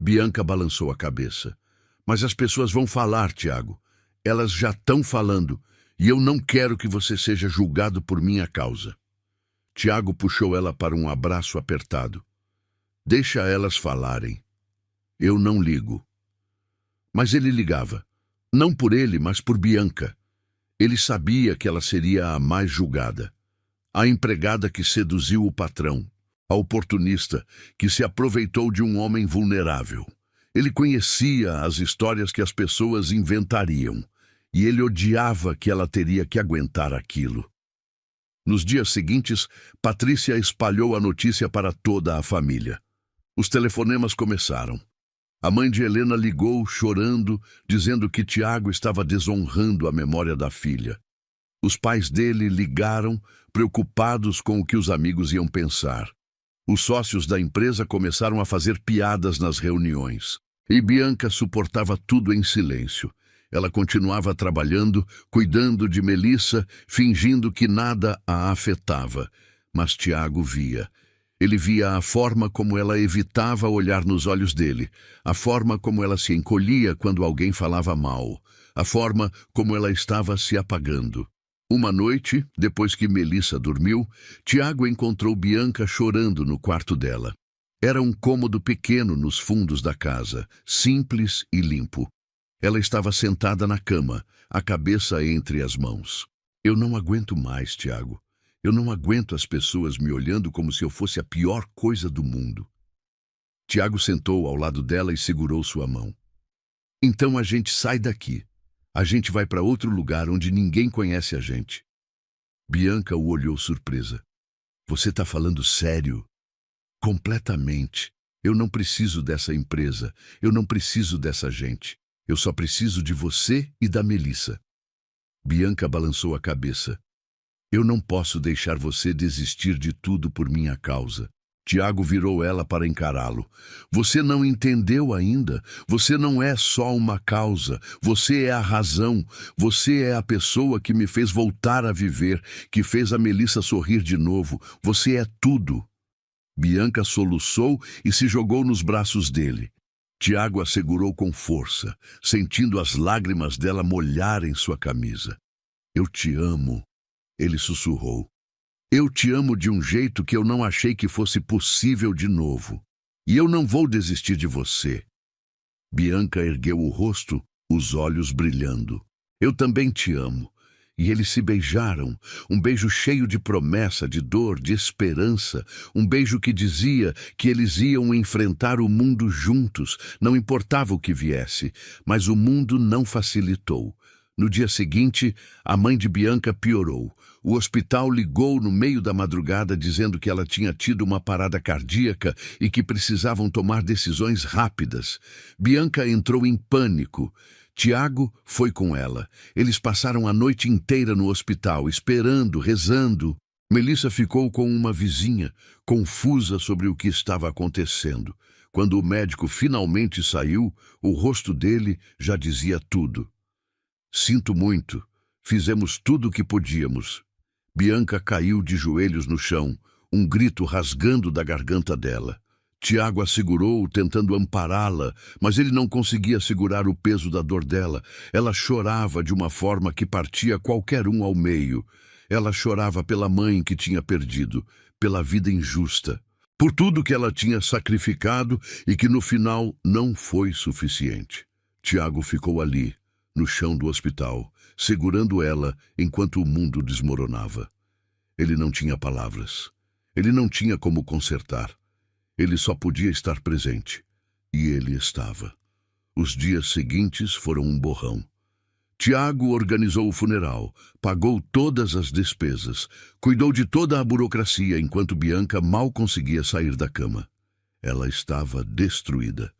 Bianca balançou a cabeça. Mas as pessoas vão falar, Tiago. Elas já estão falando. E eu não quero que você seja julgado por minha causa. Tiago puxou ela para um abraço apertado. Deixa elas falarem. Eu não ligo. Mas ele ligava. Não por ele, mas por Bianca. Ele sabia que ela seria a mais julgada. A empregada que seduziu o patrão. A oportunista que se aproveitou de um homem vulnerável. Ele conhecia as histórias que as pessoas inventariam. E ele odiava que ela teria que aguentar aquilo. Nos dias seguintes, Patrícia espalhou a notícia para toda a família. Os telefonemas começaram. A mãe de Helena ligou, chorando, dizendo que Tiago estava desonrando a memória da filha. Os pais dele ligaram, preocupados com o que os amigos iam pensar. Os sócios da empresa começaram a fazer piadas nas reuniões. E Bianca suportava tudo em silêncio. Ela continuava trabalhando, cuidando de Melissa, fingindo que nada a afetava. Mas Tiago via. Ele via a forma como ela evitava olhar nos olhos dele, a forma como ela se encolhia quando alguém falava mal, a forma como ela estava se apagando. Uma noite, depois que Melissa dormiu, Tiago encontrou Bianca chorando no quarto dela. Era um cômodo pequeno nos fundos da casa, simples e limpo. Ela estava sentada na cama, a cabeça entre as mãos. Eu não aguento mais, Tiago. Eu não aguento as pessoas me olhando como se eu fosse a pior coisa do mundo. Tiago sentou ao lado dela e segurou sua mão. Então a gente sai daqui. A gente vai para outro lugar onde ninguém conhece a gente. Bianca o olhou surpresa. Você está falando sério? Completamente. Eu não preciso dessa empresa. Eu não preciso dessa gente. Eu só preciso de você e da Melissa. Bianca balançou a cabeça. Eu não posso deixar você desistir de tudo por minha causa. Tiago virou ela para encará-lo. Você não entendeu ainda. Você não é só uma causa. Você é a razão. Você é a pessoa que me fez voltar a viver, que fez a Melissa sorrir de novo. Você é tudo. Bianca soluçou e se jogou nos braços dele. Tiago a segurou com força, sentindo as lágrimas dela molharem sua camisa. Eu te amo, ele sussurrou. Eu te amo de um jeito que eu não achei que fosse possível de novo. E eu não vou desistir de você. Bianca ergueu o rosto, os olhos brilhando. Eu também te amo. E eles se beijaram, um beijo cheio de promessa, de dor, de esperança, um beijo que dizia que eles iam enfrentar o mundo juntos, não importava o que viesse, mas o mundo não facilitou. No dia seguinte, a mãe de Bianca piorou. O hospital ligou no meio da madrugada dizendo que ela tinha tido uma parada cardíaca e que precisavam tomar decisões rápidas. Bianca entrou em pânico. Tiago foi com ela. Eles passaram a noite inteira no hospital, esperando, rezando. Melissa ficou com uma vizinha, confusa sobre o que estava acontecendo. Quando o médico finalmente saiu, o rosto dele já dizia tudo. Sinto muito. Fizemos tudo o que podíamos. Bianca caiu de joelhos no chão, um grito rasgando da garganta dela. Tiago a segurou, tentando ampará-la, mas ele não conseguia segurar o peso da dor dela. Ela chorava de uma forma que partia qualquer um ao meio. Ela chorava pela mãe que tinha perdido, pela vida injusta, por tudo que ela tinha sacrificado e que no final não foi suficiente. Tiago ficou ali, no chão do hospital, segurando ela enquanto o mundo desmoronava. Ele não tinha palavras. Ele não tinha como consertar. Ele só podia estar presente. E ele estava. Os dias seguintes foram um borrão. Tiago organizou o funeral, pagou todas as despesas, cuidou de toda a burocracia enquanto Bianca mal conseguia sair da cama. Ela estava destruída.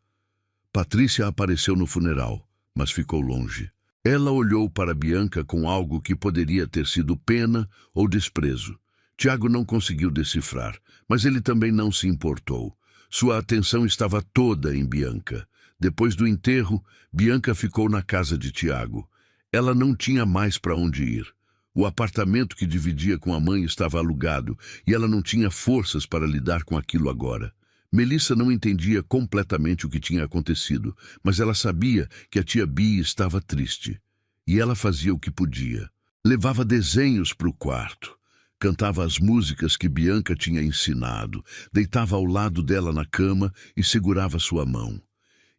Patrícia apareceu no funeral, mas ficou longe. Ela olhou para Bianca com algo que poderia ter sido pena ou desprezo. Tiago não conseguiu decifrar, mas ele também não se importou. Sua atenção estava toda em Bianca. Depois do enterro, Bianca ficou na casa de Tiago. Ela não tinha mais para onde ir. O apartamento que dividia com a mãe estava alugado e ela não tinha forças para lidar com aquilo agora. Melissa não entendia completamente o que tinha acontecido, mas ela sabia que a tia Bia estava triste. E ela fazia o que podia. Levava desenhos para o quarto. Cantava as músicas que Bianca tinha ensinado, deitava ao lado dela na cama e segurava sua mão.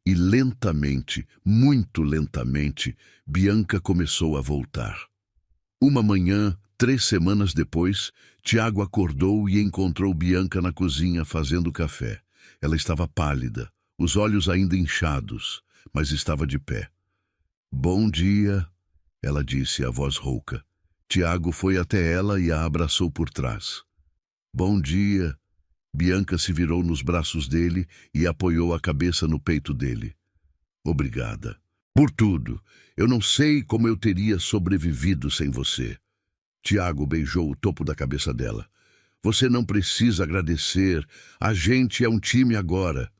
E lentamente, muito lentamente, Bianca começou a voltar. Uma manhã, 3 semanas depois, Tiago acordou e encontrou Bianca na cozinha fazendo café. Ela estava pálida, os olhos ainda inchados, mas estava de pé. "Bom dia", ela disse, a voz rouca. Tiago foi até ela e a abraçou por trás. "Bom dia." Bianca se virou nos braços dele e apoiou a cabeça no peito dele. "Obrigada. Por tudo. Eu não sei como eu teria sobrevivido sem você." Tiago beijou o topo da cabeça dela. "Você não precisa agradecer. A gente é um time agora."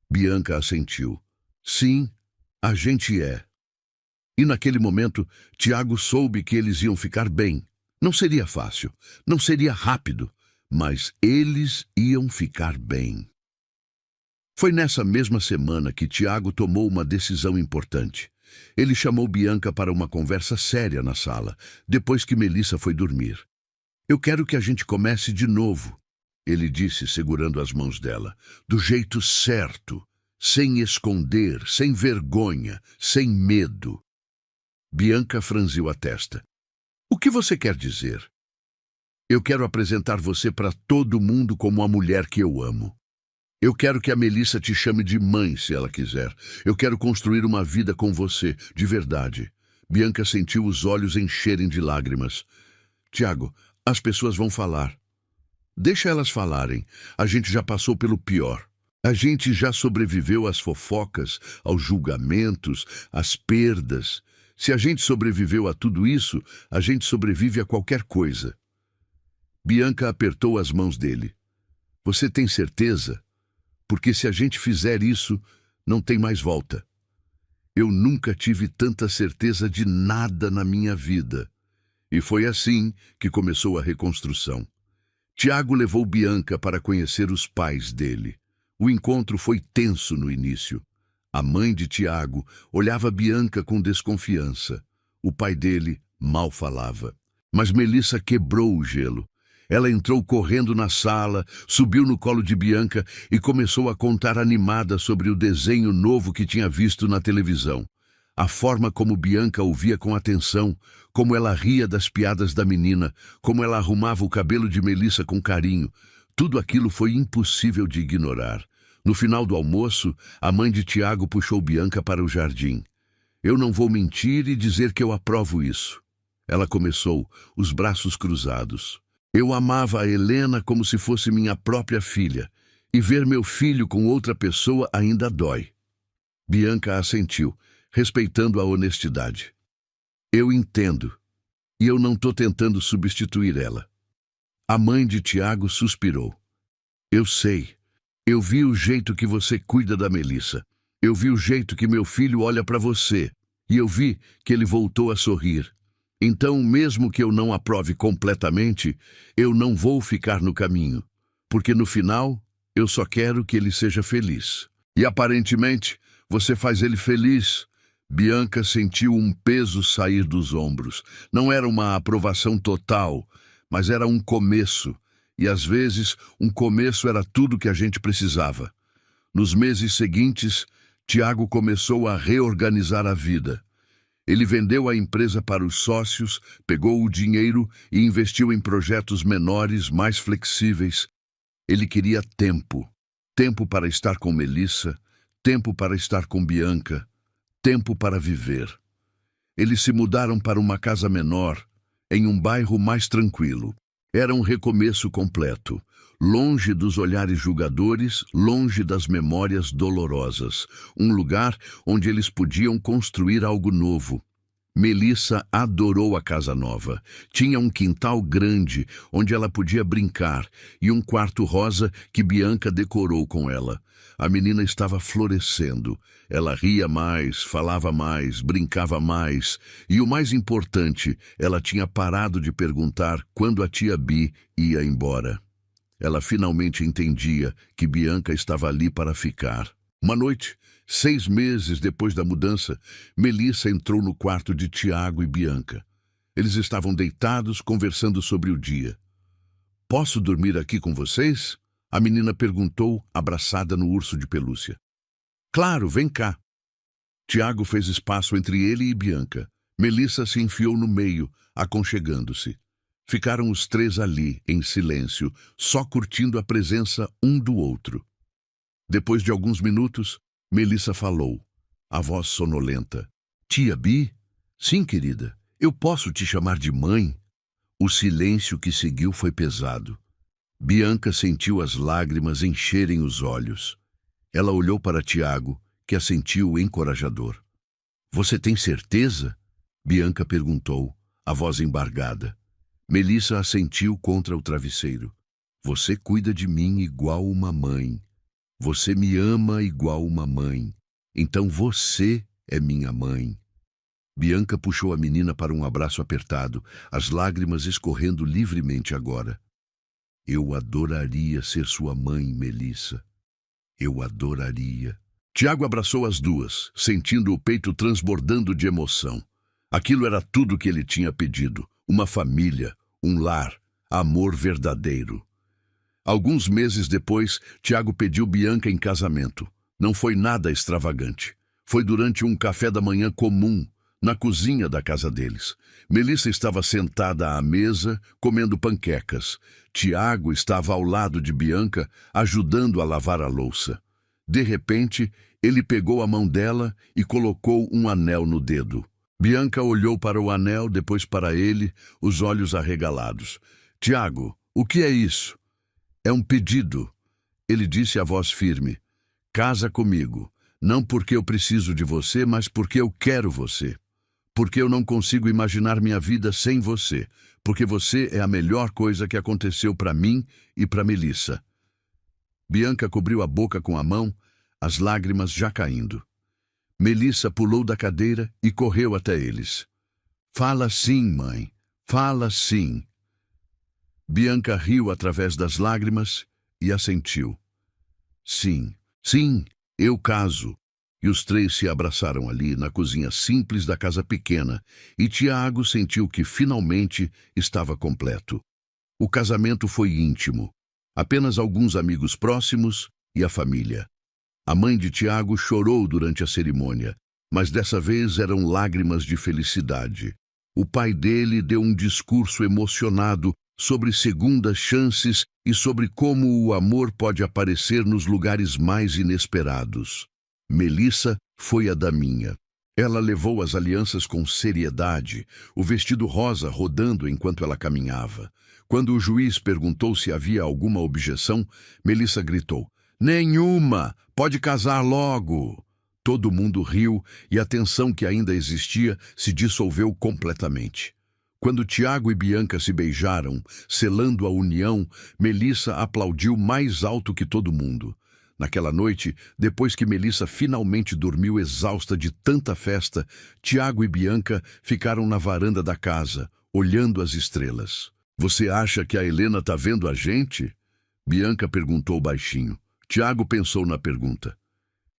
Bianca assentiu. "Sim, a gente é." E naquele momento, Tiago soube que eles iam ficar bem. Não seria fácil, não seria rápido, mas eles iam ficar bem. Foi nessa mesma semana que Tiago tomou uma decisão importante. Ele chamou Bianca para uma conversa séria na sala, depois que Melissa foi dormir. "Eu quero que a gente comece de novo", ele disse, segurando as mãos dela, "do jeito certo, sem esconder, sem vergonha, sem medo." Bianca franziu a testa. "O que você quer dizer?" "Eu quero apresentar você para todo mundo como a mulher que eu amo. Eu quero que a Melissa te chame de mãe, se ela quiser. Eu quero construir uma vida com você, de verdade." Bianca sentiu os olhos encherem de lágrimas. "Tiago, as pessoas vão falar." "Deixa elas falarem. A gente já passou pelo pior. A gente já sobreviveu às fofocas, aos julgamentos, às perdas. Se a gente sobreviveu a tudo isso, a gente sobrevive a qualquer coisa." Bianca apertou as mãos dele. "Você tem certeza? Porque se a gente fizer isso, não tem mais volta." "Eu nunca tive tanta certeza de nada na minha vida." E foi assim que começou a reconstrução. Tiago levou Bianca para conhecer os pais dele. O encontro foi tenso no início. A mãe de Tiago olhava Bianca com desconfiança. O pai dele, mal falava. Mas Melissa quebrou o gelo. Ela entrou correndo na sala, subiu no colo de Bianca e começou a contar animada sobre o desenho novo que tinha visto na televisão. A forma como Bianca ouvia com atenção, como ela ria das piadas da menina, como ela arrumava o cabelo de Melissa com carinho. Tudo aquilo foi impossível de ignorar. No final do almoço, a mãe de Tiago puxou Bianca para o jardim. Eu não vou mentir e dizer que eu aprovo isso. Ela começou, os braços cruzados. Eu amava a Helena como se fosse minha própria filha, e ver meu filho com outra pessoa ainda dói. Bianca assentiu, respeitando a honestidade. Eu entendo, e eu não estou tentando substituir ela. A mãe de Tiago suspirou. Eu sei. Eu vi o jeito que você cuida da Melissa. Eu vi o jeito que meu filho olha para você. E eu vi que ele voltou a sorrir. Então, mesmo que eu não aprove completamente, eu não vou ficar no caminho. Porque no final, eu só quero que ele seja feliz. E aparentemente, você faz ele feliz. Bianca sentiu um peso sair dos ombros. Não era uma aprovação total, mas era um começo. E às vezes, um começo era tudo que a gente precisava. Nos meses seguintes, Tiago começou a reorganizar a vida. Ele vendeu a empresa para os sócios, pegou o dinheiro e investiu em projetos menores, mais flexíveis. Ele queria tempo. Tempo para estar com Melissa, tempo para estar com Bianca, tempo para viver. Eles se mudaram para uma casa menor, em um bairro mais tranquilo. Era um recomeço completo, longe dos olhares julgadores, longe das memórias dolorosas, um lugar onde eles podiam construir algo novo. Melissa adorou a casa nova. Tinha um quintal grande onde ela podia brincar e um quarto rosa que Bianca decorou com ela. A menina estava florescendo. Ela ria mais, falava mais, brincava mais. E o mais importante, ela tinha parado de perguntar quando a tia Bi ia embora. Ela finalmente entendia que Bianca estava ali para ficar. Uma noite, 6 meses depois da mudança, Melissa entrou no quarto de Tiago e Bianca. Eles estavam deitados, conversando sobre o dia. Posso dormir aqui com vocês? A menina perguntou, abraçada no urso de pelúcia. Claro, vem cá. Tiago fez espaço entre ele e Bianca. Melissa se enfiou no meio, aconchegando-se. Ficaram os três ali, em silêncio, só curtindo a presença um do outro. Depois de alguns minutos, Melissa falou, a voz sonolenta. Tia Bi? Sim, querida. Eu posso te chamar de mãe? O silêncio que seguiu foi pesado. Bianca sentiu as lágrimas encherem os olhos. Ela olhou para Tiago, que a sentiu encorajador. Você tem certeza? Bianca perguntou, a voz embargada. Melissa assentiu contra o travesseiro. Você cuida de mim igual uma mãe. Você me ama igual uma mãe. Então você é minha mãe. Bianca puxou a menina para um abraço apertado, as lágrimas escorrendo livremente agora. Eu adoraria ser sua mãe, Melissa. Eu adoraria. Tiago abraçou as duas, sentindo o peito transbordando de emoção. Aquilo era tudo o que ele tinha pedido. Uma família, um lar, amor verdadeiro. Alguns meses depois, Tiago pediu Bianca em casamento. Não foi nada extravagante. Foi durante um café da manhã comum, na cozinha da casa deles. Melissa estava sentada à mesa, comendo panquecas. Tiago estava ao lado de Bianca, ajudando a lavar a louça. De repente, ele pegou a mão dela e colocou um anel no dedo. Bianca olhou para o anel, depois para ele, os olhos arregalados. Tiago, o que é isso? É um pedido. Ele disse a voz firme. Casa comigo. Não porque eu preciso de você, mas porque eu quero você. Porque eu não consigo imaginar minha vida sem você. Porque você é a melhor coisa que aconteceu para mim e para Melissa. Bianca cobriu a boca com a mão, as lágrimas já caindo. Melissa pulou da cadeira e correu até eles. Fala sim, mãe. Fala sim. Bianca riu através das lágrimas e assentiu. Sim, sim, eu caso. E os três se abraçaram ali, na cozinha simples da casa pequena, e Tiago sentiu que finalmente estava completo. O casamento foi íntimo. Apenas alguns amigos próximos e a família. A mãe de Tiago chorou durante a cerimônia, mas dessa vez eram lágrimas de felicidade. O pai dele deu um discurso emocionado sobre segundas chances e sobre como o amor pode aparecer nos lugares mais inesperados. Melissa foi a daminha. Ela levou as alianças com seriedade, o vestido rosa rodando enquanto ela caminhava. Quando o juiz perguntou se havia alguma objeção, Melissa gritou: "Nenhuma! Pode casar logo!" Todo mundo riu e a tensão que ainda existia se dissolveu completamente. Quando Tiago e Bianca se beijaram, selando a união, Melissa aplaudiu mais alto que todo mundo. Naquela noite, depois que Melissa finalmente dormiu exausta de tanta festa, Tiago e Bianca ficaram na varanda da casa, olhando as estrelas. "Você acha que a Helena tá vendo a gente?" Bianca perguntou baixinho. Tiago pensou na pergunta.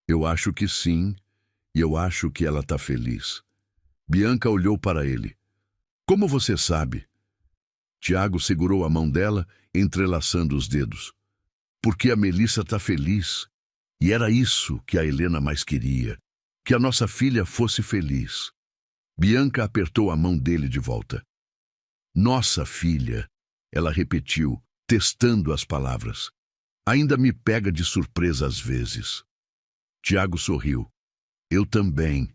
"Eu acho que sim, e eu acho que ela tá feliz." Bianca olhou para ele. "Como você sabe?" Tiago segurou a mão dela, entrelaçando os dedos. "Porque a Melissa tá feliz. E era isso que a Helena mais queria, que a nossa filha fosse feliz." Bianca apertou a mão dele de volta. "Nossa filha," ela repetiu, testando as palavras. "Ainda me pega de surpresa às vezes." Tiago sorriu. "Eu também."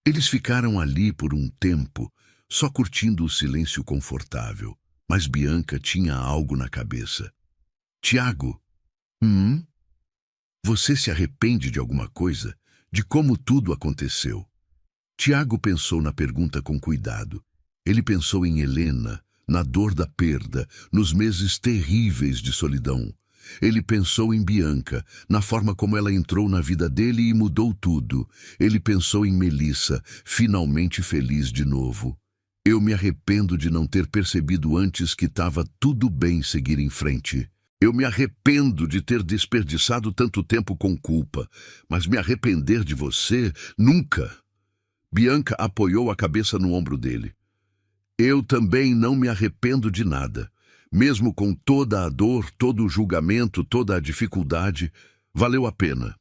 Eles ficaram ali por um tempo, só curtindo o silêncio confortável. Mas Bianca tinha algo na cabeça. "Tiago, você se arrepende de alguma coisa? De como tudo aconteceu?" Tiago pensou na pergunta com cuidado. Ele pensou em Helena, na dor da perda, nos meses terríveis de solidão. Ele pensou em Bianca, na forma como ela entrou na vida dele e mudou tudo. Ele pensou em Melissa, finalmente feliz de novo. "Eu me arrependo de não ter percebido antes que estava tudo bem seguir em frente. Eu me arrependo de ter desperdiçado tanto tempo com culpa, mas me arrepender de você, nunca." Bianca apoiou a cabeça no ombro dele. "Eu também não me arrependo de nada. Mesmo com toda a dor, todo o julgamento, toda a dificuldade, valeu a pena."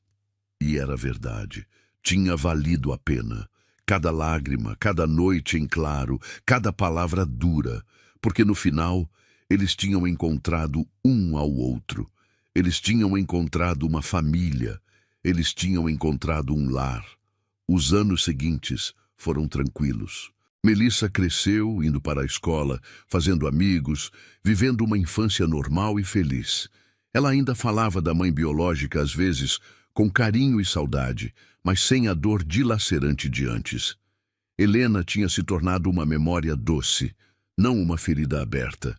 E era verdade. Tinha valido a pena. Cada lágrima, cada noite em claro, cada palavra dura, porque no final eles tinham encontrado um ao outro. Eles tinham encontrado uma família. Eles tinham encontrado um lar. Os anos seguintes foram tranquilos. Melissa cresceu, indo para a escola, fazendo amigos, vivendo uma infância normal e feliz. Ela ainda falava da mãe biológica às vezes, com carinho e saudade, mas sem a dor dilacerante de antes. Helena tinha se tornado uma memória doce, não uma ferida aberta.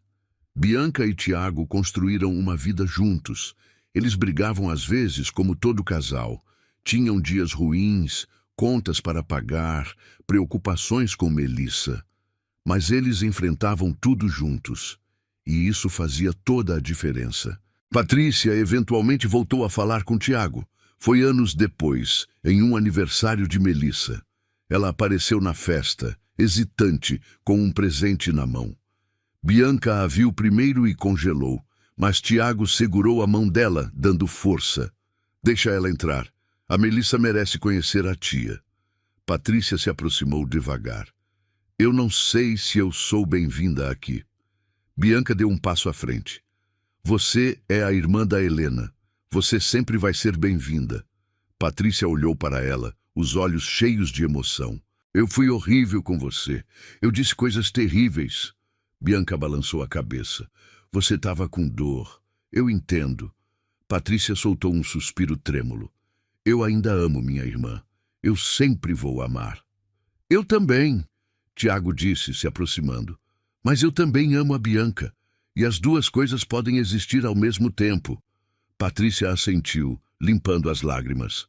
Bianca e Tiago construíram uma vida juntos. Eles brigavam às vezes, como todo casal. Tinham dias ruins, contas para pagar, preocupações com Melissa. Mas eles enfrentavam tudo juntos. E isso fazia toda a diferença. Patrícia eventualmente voltou a falar com Tiago. Foi anos depois, em um aniversário de Melissa. Ela apareceu na festa, hesitante, com um presente na mão. Bianca a viu primeiro e congelou, mas Tiago segurou a mão dela, dando força. "Deixa ela entrar. A Melissa merece conhecer a tia." Patrícia se aproximou devagar. "Eu não sei se eu sou bem-vinda aqui." Bianca deu um passo à frente. "Você é a irmã da Helena. Você sempre vai ser bem-vinda." Patrícia olhou para ela, os olhos cheios de emoção. "Eu fui horrível com você. Eu disse coisas terríveis." Bianca balançou a cabeça. "Você estava com dor. Eu entendo." Patrícia soltou um suspiro trêmulo. "Eu ainda amo minha irmã. Eu sempre vou amar." "Eu também," Tiago disse, se aproximando. "Mas eu também amo a Bianca. E as duas coisas podem existir ao mesmo tempo." Patrícia assentiu, limpando as lágrimas.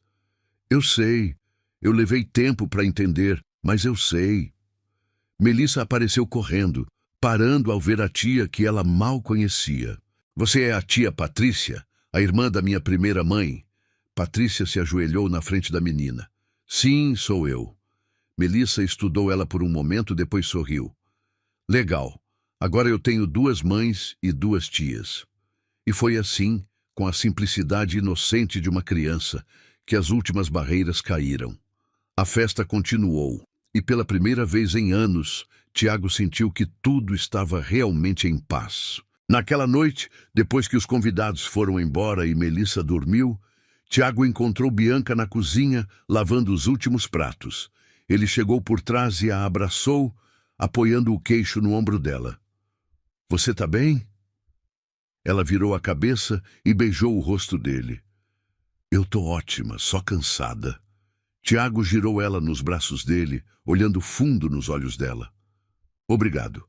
"Eu sei. Eu levei tempo para entender, mas eu sei." Melissa apareceu correndo, parando ao ver a tia que ela mal conhecia. "Você é a tia Patrícia, a irmã da minha primeira mãe?" Patrícia se ajoelhou na frente da menina. Sim, sou eu. Melissa estudou ela por um momento, depois sorriu. Legal. Agora eu tenho 2 mães e 2 tias. E foi assim, com a simplicidade inocente de uma criança, que as últimas barreiras caíram. A festa continuou, e pela primeira vez em anos, Tiago sentiu que tudo estava realmente em paz. Naquela noite, depois que os convidados foram embora e Melissa dormiu, Tiago encontrou Bianca na cozinha, lavando os últimos pratos. Ele chegou por trás e a abraçou, apoiando o queixo no ombro dela. Você tá bem? Ela virou a cabeça e beijou o rosto dele. Eu tô ótima, só cansada. Tiago girou ela nos braços dele, olhando fundo nos olhos dela. Obrigado.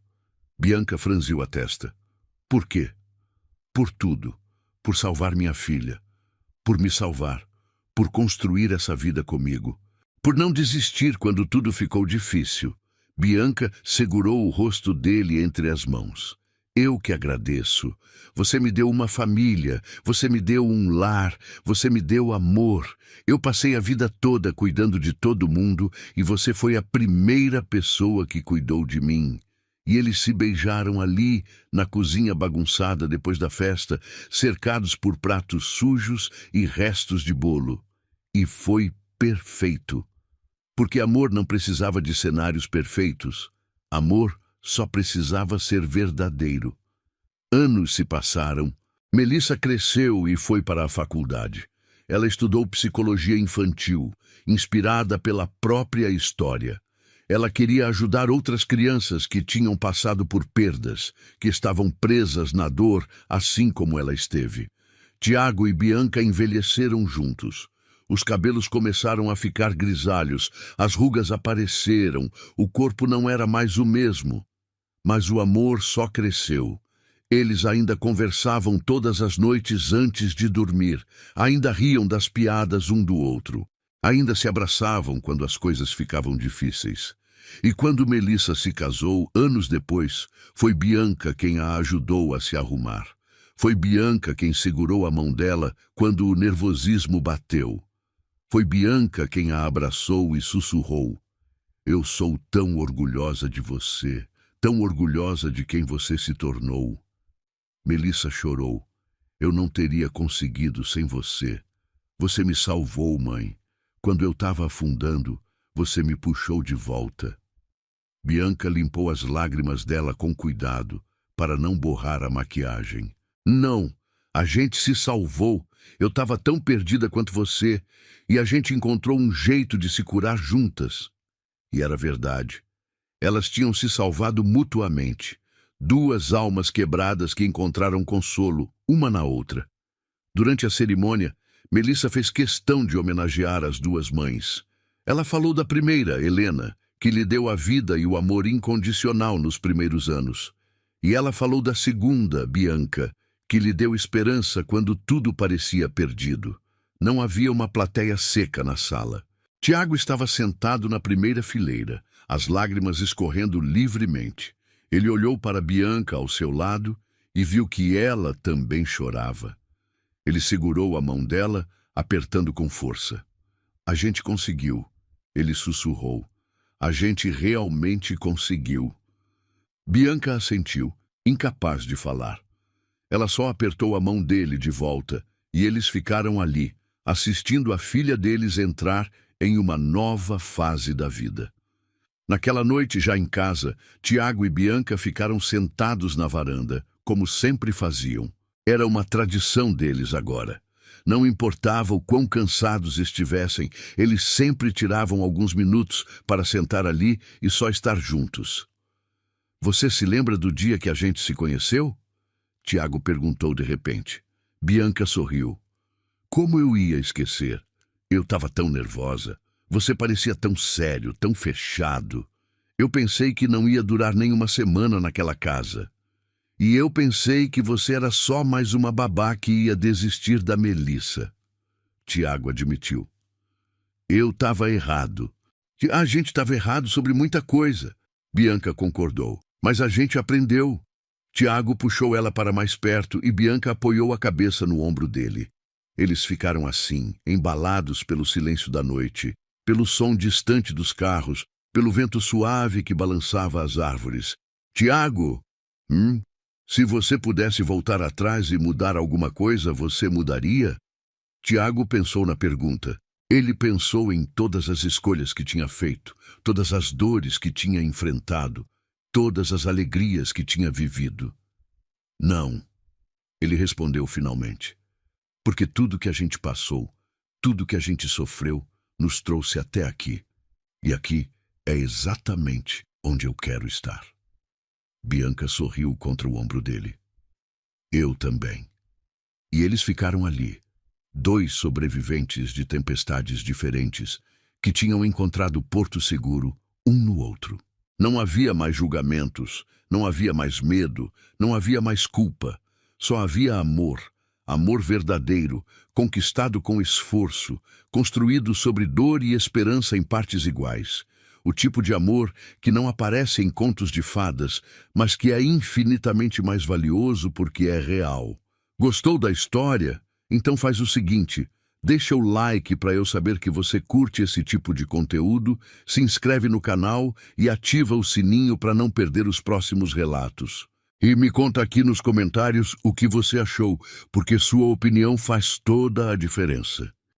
Bianca franziu a testa. Por quê? Por tudo. Por salvar minha filha. Por me salvar. Por construir essa vida comigo. Por não desistir quando tudo ficou difícil. Bianca segurou o rosto dele entre as mãos. Eu que agradeço. Você me deu uma família, você me deu um lar, você me deu amor. Eu passei a vida toda cuidando de todo mundo e você foi a primeira pessoa que cuidou de mim. E eles se beijaram ali, na cozinha bagunçada depois da festa, cercados por pratos sujos e restos de bolo. E foi perfeito. Porque amor não precisava de cenários perfeitos. Amor só precisava ser verdadeiro. Anos se passaram. Melissa cresceu e foi para a faculdade. Ela estudou psicologia infantil, inspirada pela própria história. Ela queria ajudar outras crianças que tinham passado por perdas, que estavam presas na dor, assim como ela esteve. Tiago e Bianca envelheceram juntos. Os cabelos começaram a ficar grisalhos, as rugas apareceram, o corpo não era mais o mesmo. Mas o amor só cresceu. Eles ainda conversavam todas as noites antes de dormir, ainda riam das piadas um do outro, ainda se abraçavam quando as coisas ficavam difíceis. E quando Melissa se casou, anos depois, foi Bianca quem a ajudou a se arrumar. Foi Bianca quem segurou a mão dela quando o nervosismo bateu. Foi Bianca quem a abraçou e sussurrou: Eu sou tão orgulhosa de você, tão orgulhosa de quem você se tornou. Melissa chorou. Eu não teria conseguido sem você. Você me salvou, mãe. Quando eu estava afundando, você me puxou de volta. Bianca limpou as lágrimas dela com cuidado, para não borrar a maquiagem. Não, a gente se salvou. Eu estava tão perdida quanto você, e a gente encontrou um jeito de se curar juntas. E era verdade. Elas tinham se salvado mutuamente. 2 almas quebradas que encontraram consolo, uma na outra. Durante a cerimônia, Melissa fez questão de homenagear as 2 mães. Ela falou da primeira, Helena, que lhe deu a vida e o amor incondicional nos primeiros anos. E ela falou da segunda, Bianca, que lhe deu esperança quando tudo parecia perdido. Não havia uma plateia seca na sala. Tiago estava sentado na primeira fileira, as lágrimas escorrendo livremente. Ele olhou para Bianca ao seu lado e viu que ela também chorava. Ele segurou a mão dela, apertando com força. A gente conseguiu, ele sussurrou. A gente realmente conseguiu. Bianca assentiu, incapaz de falar. Ela só apertou a mão dele de volta e eles ficaram ali, assistindo a filha deles entrar em uma nova fase da vida. Naquela noite, já em casa, Tiago e Bianca ficaram sentados na varanda, como sempre faziam. Era uma tradição deles agora. Não importava o quão cansados estivessem, eles sempre tiravam alguns minutos para sentar ali e só estar juntos. Você se lembra do dia que a gente se conheceu? Tiago perguntou de repente. Bianca sorriu. Como eu ia esquecer? Eu estava tão nervosa. Você parecia tão sério, tão fechado. Eu pensei que não ia durar nem uma semana naquela casa. E eu pensei que você era só mais uma babá que ia desistir da Melissa. Tiago admitiu. Eu estava errado. A gente estava errado sobre muita coisa. Bianca concordou. Mas a gente aprendeu. Tiago puxou ela para mais perto e Bianca apoiou a cabeça no ombro dele. Eles ficaram assim, embalados pelo silêncio da noite, pelo som distante dos carros, pelo vento suave que balançava as árvores. Tiago, se você pudesse voltar atrás e mudar alguma coisa, você mudaria? Tiago pensou na pergunta. Ele pensou em todas as escolhas que tinha feito, todas as dores que tinha enfrentado, todas as alegrias que tinha vivido. Não, ele respondeu finalmente, porque tudo que a gente passou, tudo que a gente sofreu, nos trouxe até aqui. E aqui é exatamente onde eu quero estar. Bianca sorriu contra o ombro dele. Eu também. E eles ficaram ali, dois sobreviventes de tempestades diferentes, que tinham encontrado porto seguro um no outro. Não havia mais julgamentos, não havia mais medo, não havia mais culpa. Só havia amor, amor verdadeiro, conquistado com esforço, construído sobre dor e esperança em partes iguais. O tipo de amor que não aparece em contos de fadas, mas que é infinitamente mais valioso porque é real. Gostou da história? Então faz o seguinte, deixa o like para eu saber que você curte esse tipo de conteúdo, se inscreve no canal e ativa o sininho para não perder os próximos relatos. E me conta aqui nos comentários o que você achou, porque sua opinião faz toda a diferença.